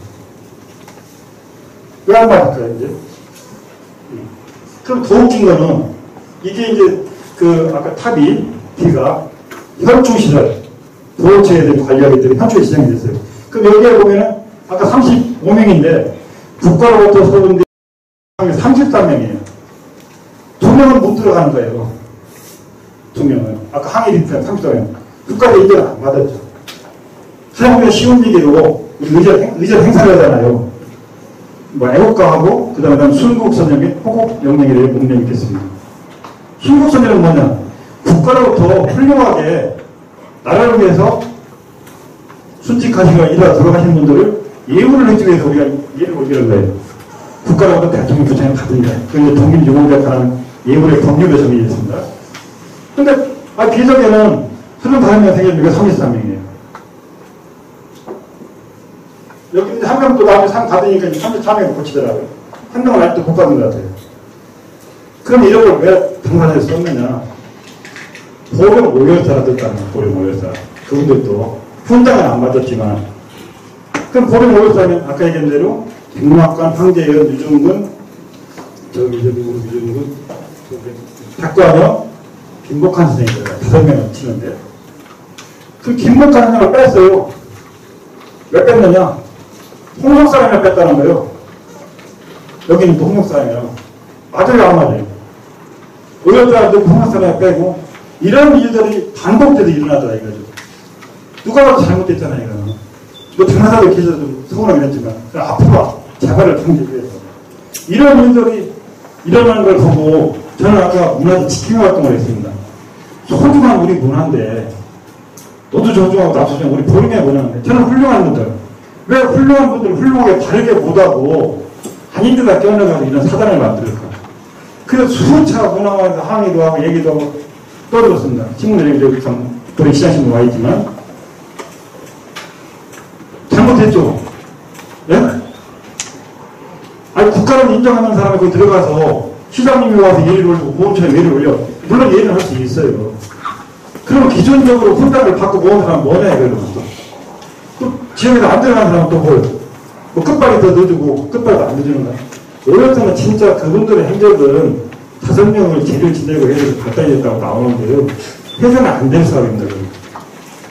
왜 안 맞을까요, 이제? 그럼 더 웃긴 거는 이게 이제 그 아까 탑이 D가 현충 시절 도어체에 대한 관리하기 때문에 현충에 시작이 됐어요. 그럼 여기에 보면은 아까 35명인데 국가로부터 서울대 33명이에요. 2명은 못 들어가는 거예요. 2명은. 아까 항일이니까 33명. 국가에 인정을 안 받았죠. 사용하기가 쉬운 얘기로 우리 의전 행사를 하잖아요. 뭐 애국가하고 그 다음에 순국 선영의 호국 영령이라는 문명이 있겠습니다. 순국 선영은 뭐냐? 국가로부터 훌륭하게 나라를 위해서 순직하시고 일하러 들어가시는 분들을 예우를 해주기 위해서 우리가 예를 올리는 거예요. 국가로부터 대통령 부장을 받으니까. 그게 독립유공자라는 예우의 법률에 정의되어 있습니다. 근데, 비석에는 35명 생겼으니까 33명이에요. 여기 이제 한 명 또 나중에 상 받으니까 33명 고치더라고요. 한 명은 아직도 못 받은 것 같아요. 그럼 이런 걸 왜 당사자에 썼느냐? 보령 5열사라 떴다는 거예요. 보령 5열사. 그분들도 훈장은 안 받았지만. 그럼 보령 5열사는 아까 얘기한 대로 백낙관, 황제연, 유중근, 우리 탁구하면 김복한 선생님들 5명을 치는데 그 김복한 선생님을 뺐어요. 왜 뺐느냐? 홍역 사람을 뺐다는 거예요. 여기는 또 홍역 사람이에요. 맞아요, 안 맞아요? 의협 사람도 홍역 사람을 빼고 이런 일들이 반복돼서 일어나더라 이거죠. 누가 봐도 잘못됐잖아요, 이거는. 뭐 당사자도 계셔서 좀 서운하긴 했지만 앞으로 자발을 통제해서 이런 일들이 일어나는 걸 보고 저는 아까 문화재 지킴이 활동을 했습니다. 소중한 우리 문화인데 너도 소중하고 나도 소중하고 우리 보름에 문화인데 저는 훌륭한 분들 왜 훌륭한 분들 훌륭하게 바르게 못하고 한인들과 껴넣어가지고 이런 사단을 만들까? 그래서 수차 문화관에서 항의도 하고 얘기도 하고 떠들었습니다. 친구들이 여기 참 우리 시장신문 와 있지만 잘못했죠. 예? 아니 국가를 인정하는 사람이 거기 들어가서 시장님이 와서 예의를 올리고 보험처에 예의를 올려 물론 예의는 할 수 있어요. 그럼 기존적으로 훈장을 받고 모은 사람은 뭐냐 이거는 또 지역에서 안 들어가는 사람은 또 뭐 끝발이 더 넣어주고 끝발도 안 넣어주는 거야. 오히려는 진짜 그분들의 행적은 5명을 죄를 지내고 해서 갖다 줬다고 나오는데요. 해서는 안 될 사람입니다.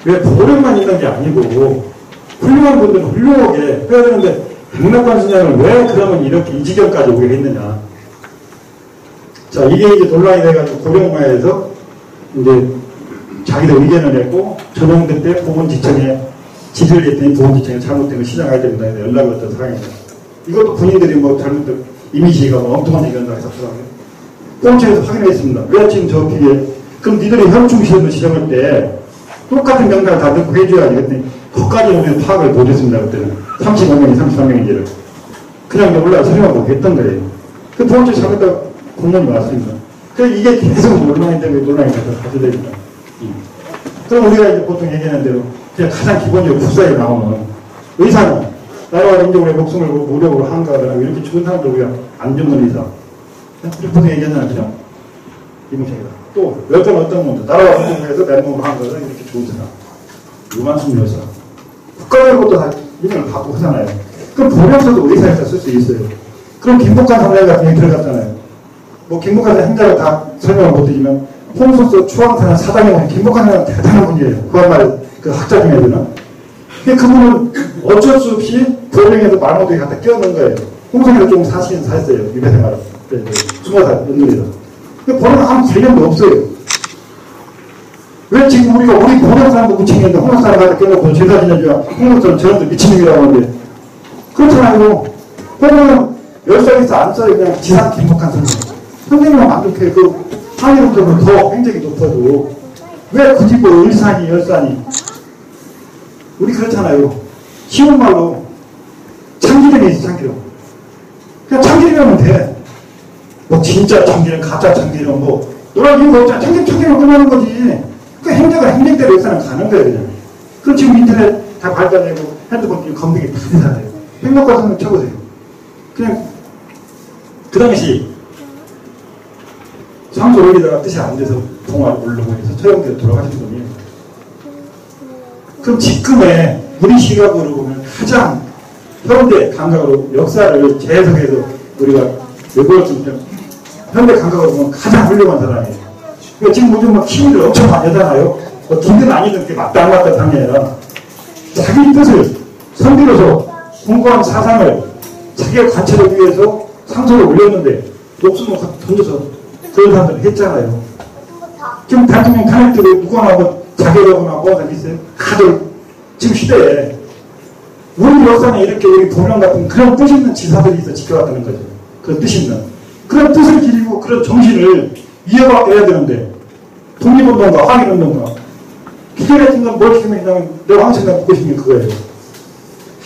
왜 보령만 있는 게 아니고 훌륭한 분들은 훌륭하게 해야 되는데 백락관 신장을 왜 그러면 이렇게 이 지경까지 오게 했느냐. 자, 이게 이제 논란이 돼가지고 고령마에서 이제 자기들 의견을 냈고 전용대 때 보건지청에 지시를 했더니 보건지청에 잘못된 걸 시정해야 된다 해서 연락을 했던 상황입니다. 이것도 군인들이 뭐 잘못된 이미지가 뭐 엉뚱한 얘기한다고 해서 공청에서 확인했습니다. 왜 지금 저 기계 그럼 니들이 현충 시설을 지정할 때 똑같은 명단을 다 넣고 해줘야지. 그랬더니 거기까지 오면 파악을 못했습니다. 그때는 35명이 33명인지를 그냥 올라가 설명하고 했던 거예요. 그 보건청 잘못했다고 공무원이 왔습니다. 그래서 이게 계속 논란이 때문에 논란이 가서 됩니다. 그럼 우리가 이제 보통 얘기하는 대로 그냥 가장 기본적으로 국사에 나오는 의사는 나라와 민족의 목숨을 걸고 무력으로 한가하거나 이렇게 죽은 사람들 우리가 안 죽는 의사. 우리 보통 얘기하잖아요. 그죠? 이문식이다. 또 어떤 분들 나라와 민족을 위해서 맨몸으로 한가하거나 이렇게 죽은 사람. 요만큼 여사. 국가적으로 또 다 이름을 갖고 하잖아요. 그럼 보면서도 의사에서 쓸 수 있어요. 그럼 김복한 선생 같은 게 들어갔잖아요. 뭐 김복한 선생 행자를 다 설명을 못 드리면 홍소서 추앙사는 사당에 오면 김복한 선생은 대단한 분이에요. 그한말 그 학자 중에서는. 근데 그분은 어쩔 수 없이 보령에서 만호도에 갖다 끼얹는 거예요. 홍성에서 좀 사셨어요. 유배생활을. 20살 연륜에서. 근데 보령은 아무 관련도 없어요. 왜 지금 우리 보령 사람도 미친놈인데 홍성 사람 갖다 끼얹고 제사 지내줘야 홍성처럼 저런도 미친놈이라고 하는데 그렇잖아요. 보령은 10살에서 안 써요. 그냥 지상 김복한 선생. 선생님은 만족해. 그 한일부터는 더 행적이 높아도 왜 굳이 뭐 일산이 열산이 우리 그렇잖아요. 쉬운 말로 참기름이 있어. 참기름. 그냥 참기름이면 돼. 뭐 진짜 참기름 가짜 참기름 뭐 노란 이유가 없잖아. 참기름 끝나는 거지. 그 행적은 행적대로 열산은 가는 거예요. 그냥. 그럼 지금 인터넷 다 발달되고 핸드폰 검색이 다 되잖아요. 행복과 선생 쳐보세요. 그냥 그 당시 상소 올리다가 뜻이 안 돼서 동화를 올르고 해서 처형돼서 돌아가신 분이에요. 그럼 지금의 우리 시각으로 보면 가장 현대 감각으로 역사를 재해석해서 우리가 외국어 좀 현대 감각으로 보면 가장 훌륭한 사람이에요. 그러니까 지금 요즘 막 시위를 엄청 많이 하잖아요. 뭐 김든 아니든 게 맞다 안 맞다 당이 아니라 자기 뜻을 선비로서 공고한 사상을 자기의 관찰을 위해서 상소를 올렸는데 목숨을 던져서 그런 사람들 했잖아요. 지금 대통령 탄핵 때 누가 나고 자결하거나 뭐 하는 게 있어요? 다들 지금 시대에 우리 역사는 이렇게 여기 보령 같은 그런 뜻 있는 지사들이 있어 지켜왔다는 거죠. 그런 뜻 있는. 그런 뜻을 기리고 그런 정신을 이어가야 되는데 독립운동가 항일운동가 기존해진 건 뭘 기념했냐면 내가 황천가 묻고 싶은 게 그거예요.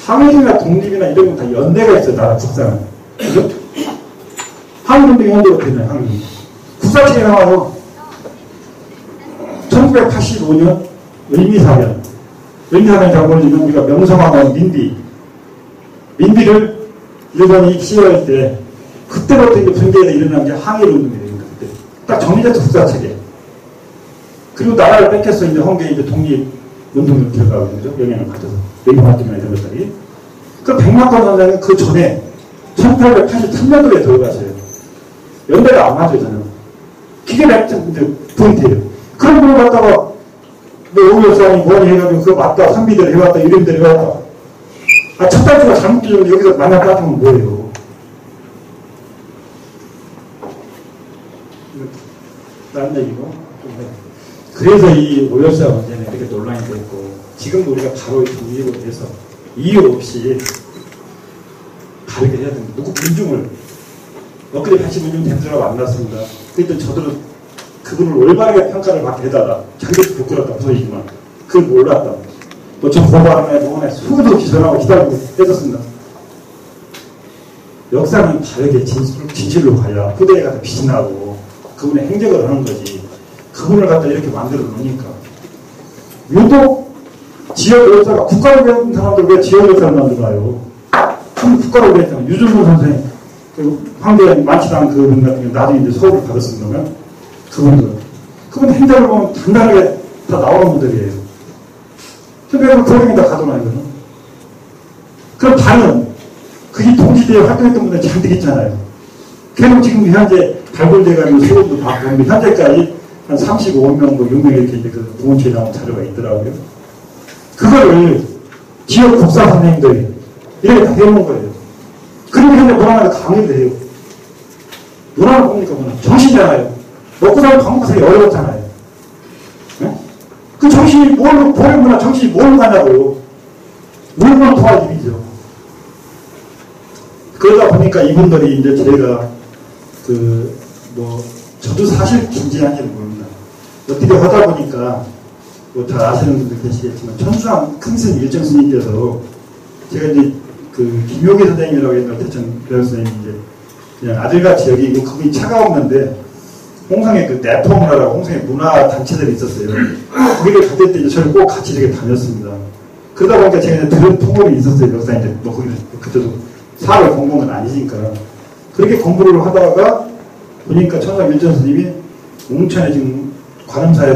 항일이나 독립이나 이런 건 다 연대가 있어 나라 국사는. 그죠? 항일운동이 연대가 되잖아요. 항일. 국사책에 나와서 1985년 을미사변 잘 모르지만 우리가 명성황후 민비를 일본이 시해할 때 그때부터 이제 분계에 일어난 게 항일운동이에요. 그때 딱 정리됐죠. 국사책에. 그리고 나라를 뺏겨서 이제 홍계에 이제 독립운동을 들어가고 있는 거죠. 영향을 가져서 외교활동이나 이런 것들이. 그 백막관 선생은 그 전에 1883년도에 들어가서요. 연대가 안 맞아요, 저는. 그게 포인트예요. 그런 분을 갖다가 뭐 오열사니 뭐니 해가지고 그거 맞다, 선비대로 해왔다, 이름대로 해왔다. 아, 첫 단추가 잘못 끼는데 여기서 만났다 하면 뭐예요? 다른 얘기고. 그래서 이 오열사 문제는 이렇게 논란이 됐고, 지금도 우리가 바로 정리를 해서 이유 없이 다르게 해야 됩니다. 누구 군중을, 엊그제 80분 댐스라고 만났습니다. 그때 저들은 그분을 올바르게 평가를 받게 해달라. 자기도 부끄럽다, 소리지만. 그걸 몰랐다. 뭐저 고발하네, 뭐하네, 수도 없이 전화하고 기다리고 했었습니다. 역사는 다르게 진실로 가야 후대에 가서 빛이 나고 그분의 행적을 하는 거지. 그분을 갖다 이렇게 만들어 놓으니까. 유독 지역 역사가 국가로 배운 사람들 왜 지역 역사를 만들어요? 그럼 국가로 배웠잖아요. 유준근 선생님, 황대 만치당 그분 같은 경우 나중에 이제 서울을 받았습니다. 그분 행적을 보면 단단하게 다 나오는 분들이에요. 근데 그거에다 가둬놔요, 이거는. 그럼 다른, 그게 동시대에 활동했던 분들 잔뜩 있잖아요. 걔는 지금 현재 발굴돼가지고 세월도 받고, 현재까지 한 35명, 뭐 6명 이렇게 이제 그 보훈처에 나온 자료가 있더라고요. 그거를 지역 국사 선생님들이 이렇게 다 해놓은 거예요. 그리고 현재 문화를 강의를 해요. 문화를 뭡니까, 문화? 정신이잖아요. 먹고 살고 밥 먹고 살기 어려웠잖아요. 네? 그 정신이 뭘로, 보행문화 정신이 뭘로 가냐고요. 물만 도와주기죠. 그러다 보니까 이분들이 이제 제가 저도 사실 김진한지는 모릅니다. 어떻게 하다 보니까 뭐 다 아시는 분들 계시겠지만 천수왕 큰스님 일정스님께서 제가 이제 그 김용기 선생님이라고 옛날 대천 교수님이 이제 그냥 아들같이 여기고 그분이 차가 없는데 홍성에 그 내포문화라고 홍성에 문화 단체들이 있었어요. 거기를 가실 때 이제 저를 꼭 같이 이렇게 다녔습니다. 그러다 보니까 제가 이제 들은 풍물이 있었어요. 역사 이제 뭐 거기서 그때도 사업을 공부한 건 아니니까. 그렇게 공부를 하다가 보니까 천상 일전 스님이 웅천에 지금 관음사에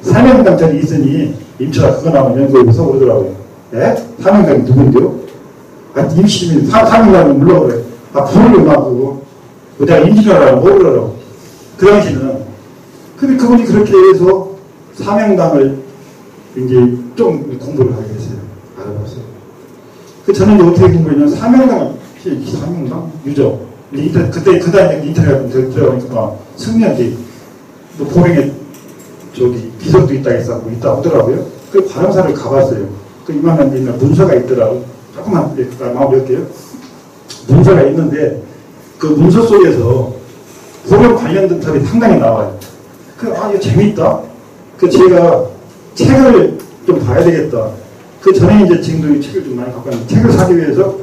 사명당절이 있으니 임차가 그거 나오면 연구해서 오더라고요. 예? 사명당이 누군데요? 아, 임시님이 사명당이 물러버려요. 아, 부르려고 하고 내가 임시라고 모르더라고. 그 당시는. 근데 그분이 그렇게 해서 사명당을 이제 좀 공부를 하게 됐어요. 알아봤어요. 저는 이제 어떻게 공부했냐면 사명당 유적. 그때 인터넷 들어가니까 승리한테 뭐 보행에 저기 비석도 있다 해서 있다 하더라고요. 그 관음사를 가봤어요. 그 이만한 데 있는 문서가 있더라고. 조금만 마무리할게요. 문서가 있는데 그 문서 속에서 보령 관련된 답이 상당히 나와요. 이거 재밌다. 제가 책을 좀 봐야 되겠다. 그 전에 이제 지금도 이 책을 좀 많이 갖고 왔는데 책을 사기 위해서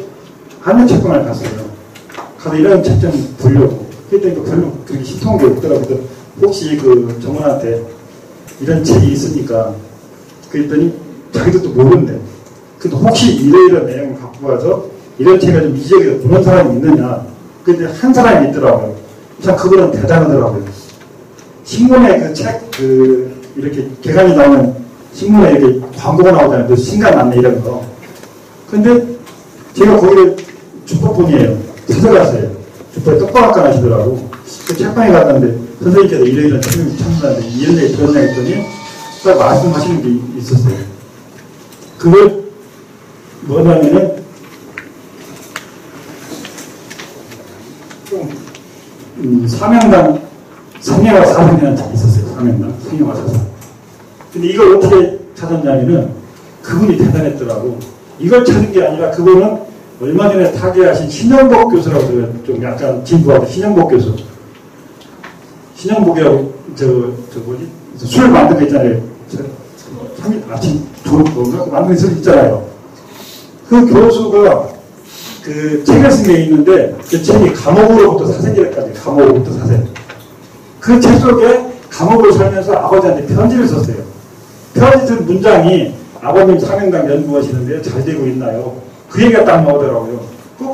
한년 책방을 갔어요. 가서 이런 책 좀 보려고. 그랬더니 별로 그렇게 신통한 게 없더라고요. 혹시 그 정원한테 이런 책이 있으니까 그랬더니 자기도 또 모르는데 근데 혹시 이런 내용을 갖고 와서 이런 책을 좀 이 지역에 보는 사람이 있느냐. 근데 한 사람이 있더라고요. 참 그분은 대단하더라고요. 신문에 그 책 이렇게 개간이 나오면 신문에 이렇게 광고가 나오잖아요. 그 신간 안내 이런 거. 근데 제가 거기를 주법분이에요. 찾아갔어요. 주법에 떡방학관 하시더라고. 그 책방에 갔는데 선생님께서 이런 책을 찾는다는데 이런 얘기 들었냐 했더니 딱 말씀하시는 게 있었어요. 그걸 뭐냐면은 사명당 성령화 사상이라는 책이 있었어요. 사명당 성령화 사상. 근데 이걸 어떻게 찾았냐면은 그분이 대단했더라고. 이걸 찾은 게 아니라 그분은 얼마 전에 타계하신 신영복 교수라고 좀 약간 진부하고 신영복 교수. 신영복이라고 뭐지? 술 만든 거 있잖아요. 아침 좋은 건가? 만든 술 있잖아요. 그 교수가 그 책을 쓴 게 있는데 그 책이 감옥으로부터 사생기까지 감옥으로부터 사생. 그 책 속에 감옥을 살면서 아버지한테 편지를 썼어요. 편지 쓴 문장이 아버님 사명당 연구하시는데 잘 되고 있나요? 그 얘기가 딱 나오더라고요.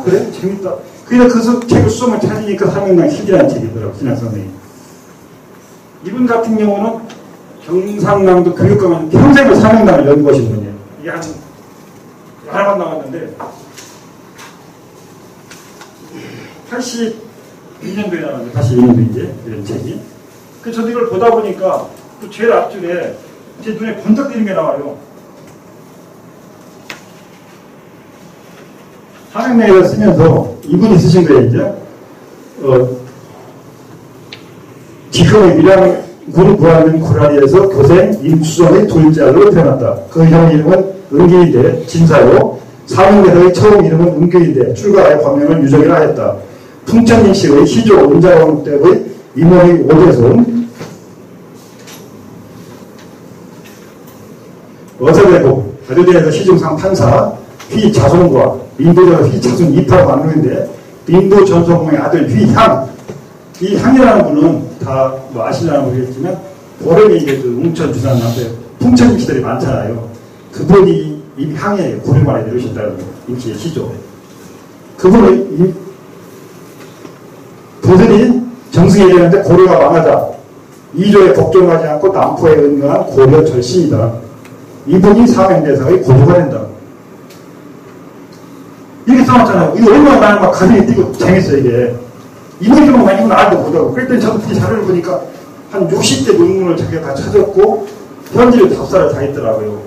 그래? 재밌다. 그래서 그 책을 수험을 찾으니까 사명당 실이라는 책이더라고요. 신학선생님. 이분 같은 경우는 경상남도 교육감은 평생을 사명당을 연구하신 분이에요. 이게 한 하나만 나왔는데 82년도에 나왔는데 82년도 이제 이런 책이. 그 저도 이걸 보다 보니까 또 제일 앞줄에 제 눈에 번쩍 띄는 게 나와요. 사명명을 쓰면서 이분이 쓰신 거예요, 이제. 지금의 미량 군 구하는 고라리에서 교생 임수정의 둘째 아들로 태어났다. 그 형 이름은 은기인데 진사요. 사명대사의 처음 이름은 은규인데 출가하여 법명을 유정이라 했다. 풍천인 씨의 시조 은자왕 때의 이모의 오대손 어서대고 아르디에서 시중상 판사 휘자손과 인도자가 휘자손 이파로 만드는데 인도 전성공의 아들 휘향 이 향이라는 분은 다 뭐 아시려나 모르겠지만 고령에 이제 그 웅천 주산 앞에 풍천 임시들이 많잖아요. 그분이 이 향에 고령만에 내려오셨다는 임시의 시조. 그분은 도들이 정승에 이르는데 고려가 망하자 이조에 걱정하지 않고 남포에 은근한 고려 절신이다. 이분이 사명대사의 고조가 된다. 이렇게 써놨잖아요. 이거 얼마나 나는 막 가슴이 뛰고 재밌어 이게. 이분이만 이건 알도 못하고. 그랬더니 저도 이 자료를 보니까 한 60대 논문을 자기가 다 찾았고 현지를 답사를 다 했더라고요.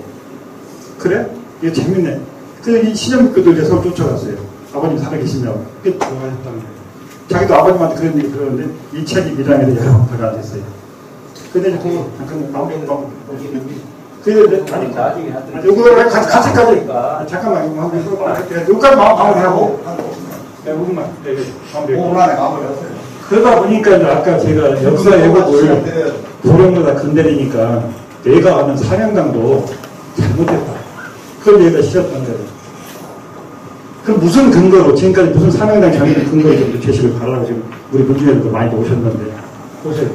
그래? 이거 재밌네. 그래서 이 신영교도 이제 서울 쫓아갔어요. 아버님 살아계시냐고. 그게 좋아했다는 거예요. 자기도 아버님한테 그런 얘기 들었는데 이 책이 미장에 여러 번 발간됐어요. 근데 이제 잠깐 마무리 그래서 아니 나중에 하더라도 요거를 같이까지 잠깐만 이거 한번 해볼까? 여기까지 마무리하고 5분만 마무리. 5분 안에 마무리하세요. 그러다 보니까 이제 아까 제가 역사 왜곡을 고령보다 근대리니까 내가 아는 사명당도 잘못했다. 그걸 얘가 싫었던 거예요. 그럼 무슨 근거로 지금까지 무슨 사명당 장애를 근거로 좀 제시를 바라고 지금 우리 문중에도 많이 오셨는데 보세요.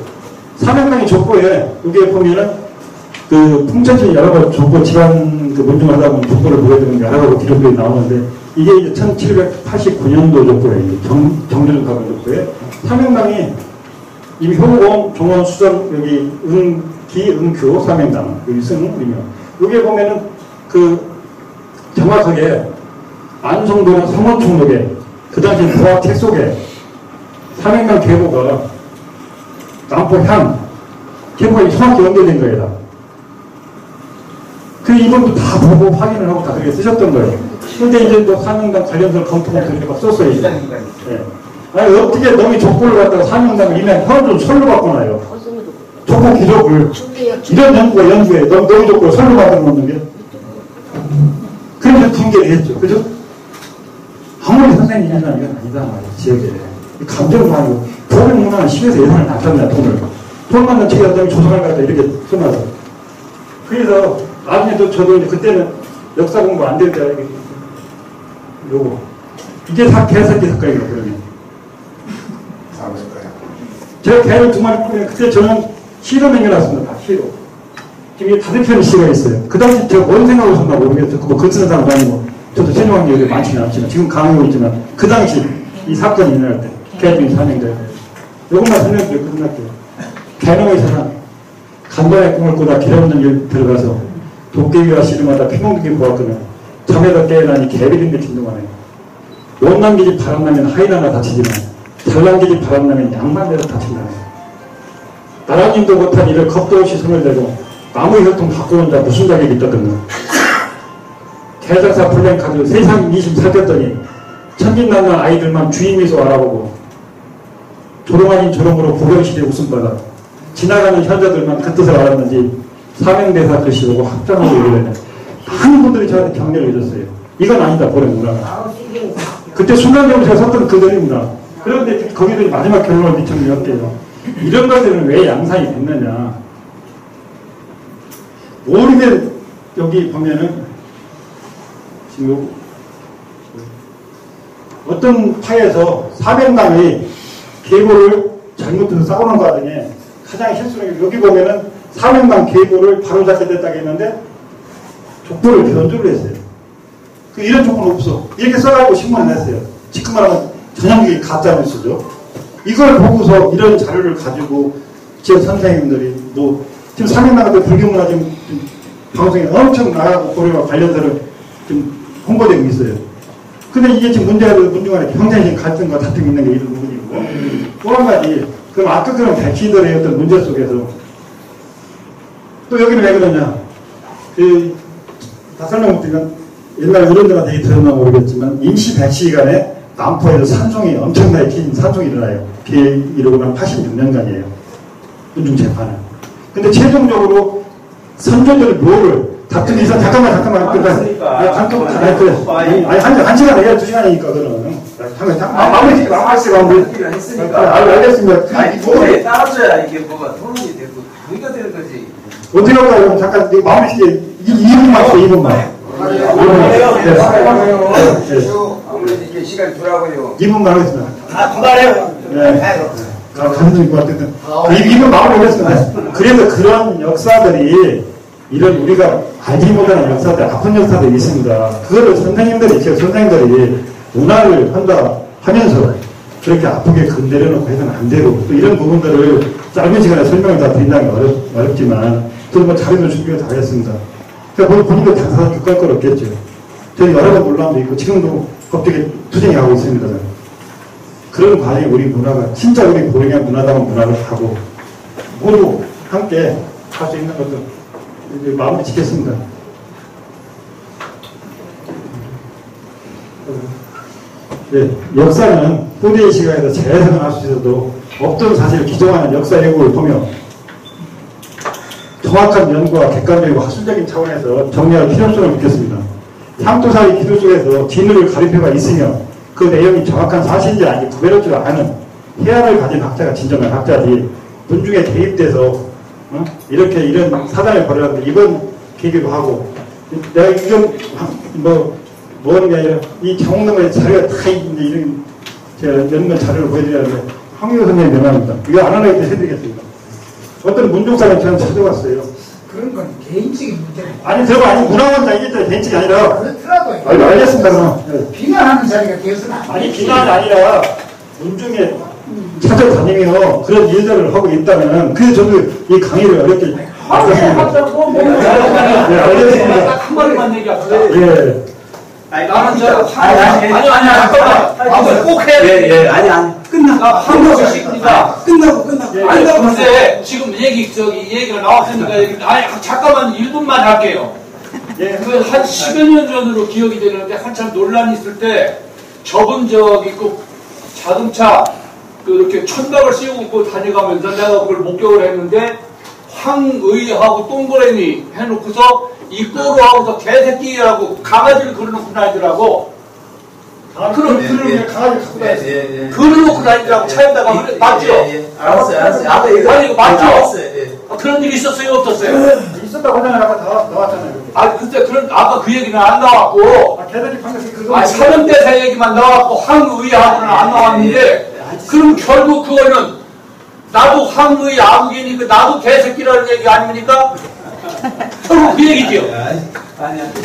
사명당의 족보에 여기에 보면은 그 풍천시 여러 번 족보 지방 그 문중하다 보면 족보를 보여드리는 여러 가지 기록들이 나오는데 이게 이제 1789년도 족보예요. 정전 가본 족보에 사명당이 이미 효공, 종원, 수정 여기 은기, 은교 사명당 여기 쓰는 의미요. 여기에 보면은 그 정확하게 안성도는 성원총록에 그 당시 부하책 속에 사명당 계보가 남포향 계보가 정확히 연결된 거예요. 그 이분도 다 보고 확인을 하고 다 그렇게 쓰셨던 거예요. 근데 이제 또 사명당 관련해서 검토를 이렇게 막 썼어요. 네. 아니 어떻게 너무 족보를 갖다가 사명당을 이면 현존 설로 바꿔놔요. 족보 기록을 이런 연구에 너무 족보를 설로 바꿔 놓는 게 그래서 붕괴를 했죠. 그죠? 아무리 선생님이나 이건 아니다 말이에요. 지역에 감정도 하고 보는 문화는 시에서 예산을 낮췄냐 돈 받는 책이 어떤 조선을 갖다 이렇게 써놔서 그래서 나중에 저도 이제 그때는 역사 공부 안 될 때 요거 이게 다 개새끼 사건이에요. 그러면 제가 개를 2마리 뿌리면 그때 저는 시로 남겨놨습니다. 시로 지금 이게 5편의 시가 있어요. 그 당시 제가 뭔 생각을 했나 모르겠어요. 뭐 글 쓰는 사람도 아니고 저도 세종왕 여기 많지는 않지만 지금 강의하고 있지만 그 당시 이 사건이 일어날 때 개중인 사명들 요것만 설명드리고 끝날게요. 개놈의 사람 간단의 꿈을 꾸다 길 없는 길 들어가서 도깨비와 씨름하다 피멍들게 보았거든. 잠에다 깨어나니 개비린데 진동하네. 못 남기지 바람나면 하이나나 다치지만 잘 남기지 바람나면 양만 내서 다친다네. 나라님도 못한 일을 겁도 없이 손을 대고 나무 혈통 바꾸는 자 무슨 자격이 있다던가. 개장사 블랭카드 세상 인심 살폈더니 천진난난 아이들만 주인미소 알아보고 조롱 아닌 조롱으로 고령시대 웃음바다 지나가는 현자들만 그 뜻을 알았는지 사명대사 글씨보고 확장하고 이러려면 많은 분들이 저한테 격려를 해줬어요. 이건 아니다 보령 문화가. 그때 순간적으로 제가 섰던 그들입니다. 그런데 거기들이 마지막 결론을 미쳤네요. 이런 것들은 왜 양상이 됐느냐. 오리면 여기 보면은 지금 어떤 파에서 사명당의 계보를 잘못해서 싸우는 과정에 가장 실수는 여기 보면은 사명당 계보를 바로잡게 됐다고 했는데 족보를 변조를 했어요. 이런 족보는 없어. 이렇게 써가지고 신문을 냈어요. 지금 말하면 전형적인 가짜뉴스죠. 이걸 보고서 이런 자료를 가지고 지역 선생님들이 뭐 지금 사명당한테 불교문화 지금 방송에 엄청 나가고 고려와 관련사를 좀 홍보되고 있어요. 근데 이게 지금 문제가 문중 안에 형제적인 갈등과 다툼이 있는 게 이런 부분이고, 또 한 가지, 그럼 아까 그런 백신들의 어떤 문제 속에서, 또 여기는 왜 그러냐. 다 설명드리면, 옛날에 어른들한테 얘기 들었나 모르겠지만, 임시 백시간에 남포에서 산송이 엄청나게 긴 산송이 일어나요. 비에 이르고 난 86년간이에요. 문중 재판은. 근데 최종적으로 선조들 묘를 다툰 이상, 잠깐만. 한 시간 내야 2시간이니까, 그거는. 마무리 했으니까. 알겠습니다. 아니, 토론에 따라줘야 이게 뭐가 토론이 되고, 논의가 되는 거지. 어떻게 할까요? 잠깐, 마무리 시게 2분만 하세요, 2분만. 아무래도 이게 시간이 돌아가요. 2분만 하겠습니다. 그만해요. 네. 가능성일 것 같은데. 2분 마무리하겠습니다. 그래서 그런 역사들이, 이런 우리가 알지 못하는 역사들, 아픈 역사들이 있습니다. 그거를 선생님들이 문화를 한다 하면서 그렇게 아프게 건드려놓고 해서는 안 되고, 또 이런 부분들을 짧은 시간에 설명을 다 드린다는 게 어렵지만, 저는 뭐 자료는 준비를 다 하겠습니다. 그러니까 본인도 당사자 육갈 건 없겠죠. 저는 여러 번 논란도 있고, 지금도 법적에 투쟁이 하고 있습니다. 저는. 그런 과정에 우리 문화가, 진짜 우리 보령의 문화다운 문화를 하고, 모두 함께 할 수 있는 것들, 이제 마무리 짓겠습니다. 네, 역사는 후대의 시각에서 재해석을 할 수 있어도 없던 사실을 기정하는 역사 왜곡을 보며 정확한 연구와 객관적이고 학술적인 차원에서 정리할 필요성을 느꼈습니다. 향토사의 기도 속에서 진리를 가리표가 있으며 그 내용이 정확한 사실인지 아닌지 구별할 줄 아는 해안을 가진 학자가 진정한 학자지, 문중에 대입돼서 이런 사단을 벌였는데 이번 계기도 하고, 내가 이건 뭐 하는 게 아니라 이 장홍동의 자료가 다 있는데, 이런 제가 몇몇 자료를 보여드리는데 황유호 선생님 명함입니다. 이거 안 하나 해드리겠습니다. 어떤 문종사를 저는 찾아왔어요. 그런 건 개인적인 문제는 아니 아니 문화원장 이게 개인적이 아니라. 그렇더라고요. 알겠습니다. 그럼. 네. 비난하는 자리가 되어서는 아니 비난이 아니라 문중에 찾아다니며 그런 일들을 하고 있다면, 그래서 저도 이 강의를 어렵게 하자고 네, 알겠습니다. 한 마디만 얘기합시다. 예. 나는 잠깐만. 꼭 해야 돼. 아니. 끝나고. 한국식입니다. 끝나고. 아니, 근데 지금 얘기가 나왔으니까, 잠깐만 1분만 할게요. 한 10여 년 전으로 기억이 되는데, 한참 논란이 있을 때, 저분 자동차, 이렇게 천막을 씌우고 다녀가면서 내가 그걸 목격을 했는데, 황의하고 동그라미 해놓고서, 이 꼬로 하고서 개새끼라고 강아지를 걸어놓고 다니더라고. 그럼 강아지 갖고 다녔어요. 걸어놓고 다니더라고, 차에다가. 맞죠? 알았어요. 아니, 이거 맞죠? 알았어요. 그런 일이 있었어요, 없었어요? 있었다고 하잖아요. 아까 다 나왔잖아요. 근데 아까 그 얘기는 안 나왔고, 걔들이 방금 그거. 사명대사 얘기만 나왔고, 황의하고는 안 나왔는데, 그럼 결국 그거는, 나도 황의 아국이니까 나도 개새끼라는 얘기 아닙니까? 결국 그 얘기죠.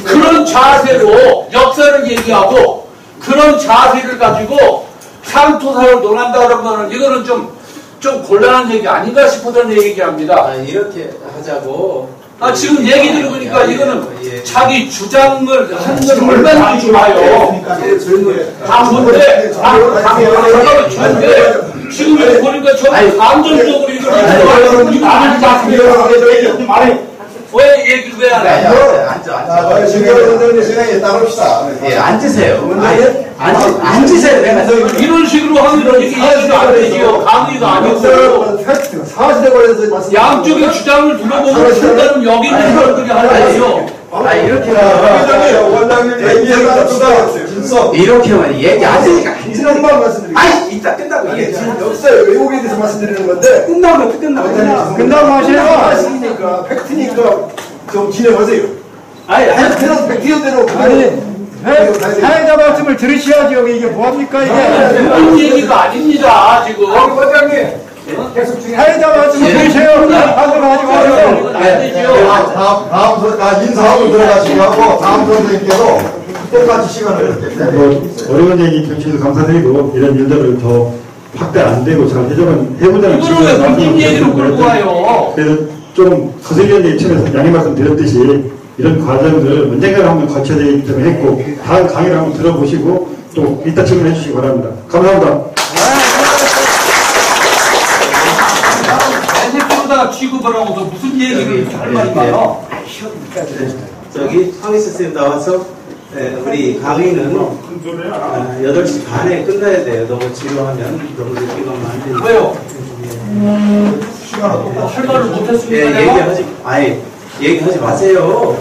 그런 자세로 역사를 얘기하고, 그런 자세를 가지고 향토사를 논한다 그러면 이거는 좀 곤란한 얘기 아닌가 싶어서 얘기합니다. 이렇게 하자고. 지금 얘기 들어보니까 이거는 자기 주장을 하는 건 얼마나 좋아요. 다 좋은데, 지금 여기 보니까 저는 감정적으로 이걸 왜 얘기를 왜 안 해요? 앉아. 지금 생각에 따릅시다. 예, 앉으세요. 앉으세요. 내가 이런 식으로 하면 얘기가 안 되지요. 강의가 아니고. 사실에 관해서 양쪽의 주장을 둘러보고 판단은 여기 있는 사람들이 하는 거예요. 이렇게 이렇게만 얘기 안 되니까 지난번 말씀드리고. 이따 끝나고 없어요. 외국에 대해서 말씀드리는 건데. 끝나고 하시니까 팩트니까 좀 진행하세요. 그냥 팩트대로. 사회자 말씀을 들으셔야죠. 이게 뭐합니까 이게? 그런 얘기가 아닙니다, 지금. 원장님. 사회자 말씀을 들으셔요. 하도록 하지 마세요. 이건 안 되죠. 다음 인사하고 들어가시고 하고 다음 선생님께도 똑같이 시간을 드릴게요. 어려운 얘기 경치도 감사드리고, 이런 일들을 더 확대 안 되고 잘 해보자는 이거를 왜 문중 얘기로 끌고 와요? 그래서 좀 거슬리는 얘기 처음에 양해 말씀 드렸듯이 이런 과정들을 언젠가 한번 거쳐야 되기 때문에 했고, 다음 강의를 한번 들어보시고 또 이따 질문해 주시기 바랍니다. 감사합니다. 대표로다가 취급을 하고서 무슨 얘기를 이렇게 할 말이 많아? 저기 황희수 선생님 나와서 우리 강의는 8시 반에 끝나야 돼요. 너무 지루하면 너무 늦게 가면 안 되니까. 왜요? 시간은 또 할 말을 못했습니까? 예, 내가? 얘기하지 마세요.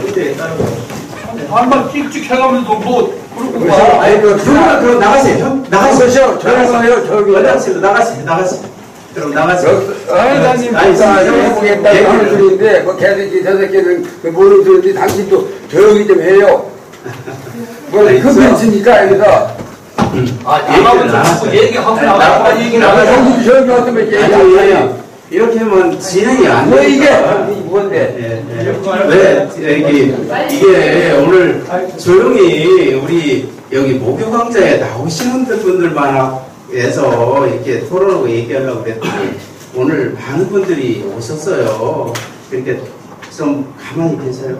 그때 따로. 반만 찍찍 해가면서 뭐 그러고 봐. 누구나 그럼 나가세요. 형 나가세요. 저기요, 저기. 나가세요. 나가세요. 그럼 나가세요. 회장님, 아니, 형 보겠다고 하는 소리인데, 그 개새끼, 저 새끼는 모르는 소리인데, 당신도 조용히 좀 해요. 뭐, 큰 있으니까, 여기서. 나가면 자꾸 얘기하고 나가고 얘기를 안 하고. 당신도 조용히 어쩌면 얘기하고. 이렇게 하면 진행이 안 뭐, 돼. 이게, 뭔데? 왜 이게 오늘 조용히 우리 여기 목요 강좌에 나오시는 분들만 해서 이렇게 토론하고 얘기하려고 그랬더니 오늘 많은 분들이 오셨어요. 그러니까 좀 가만히 계세요.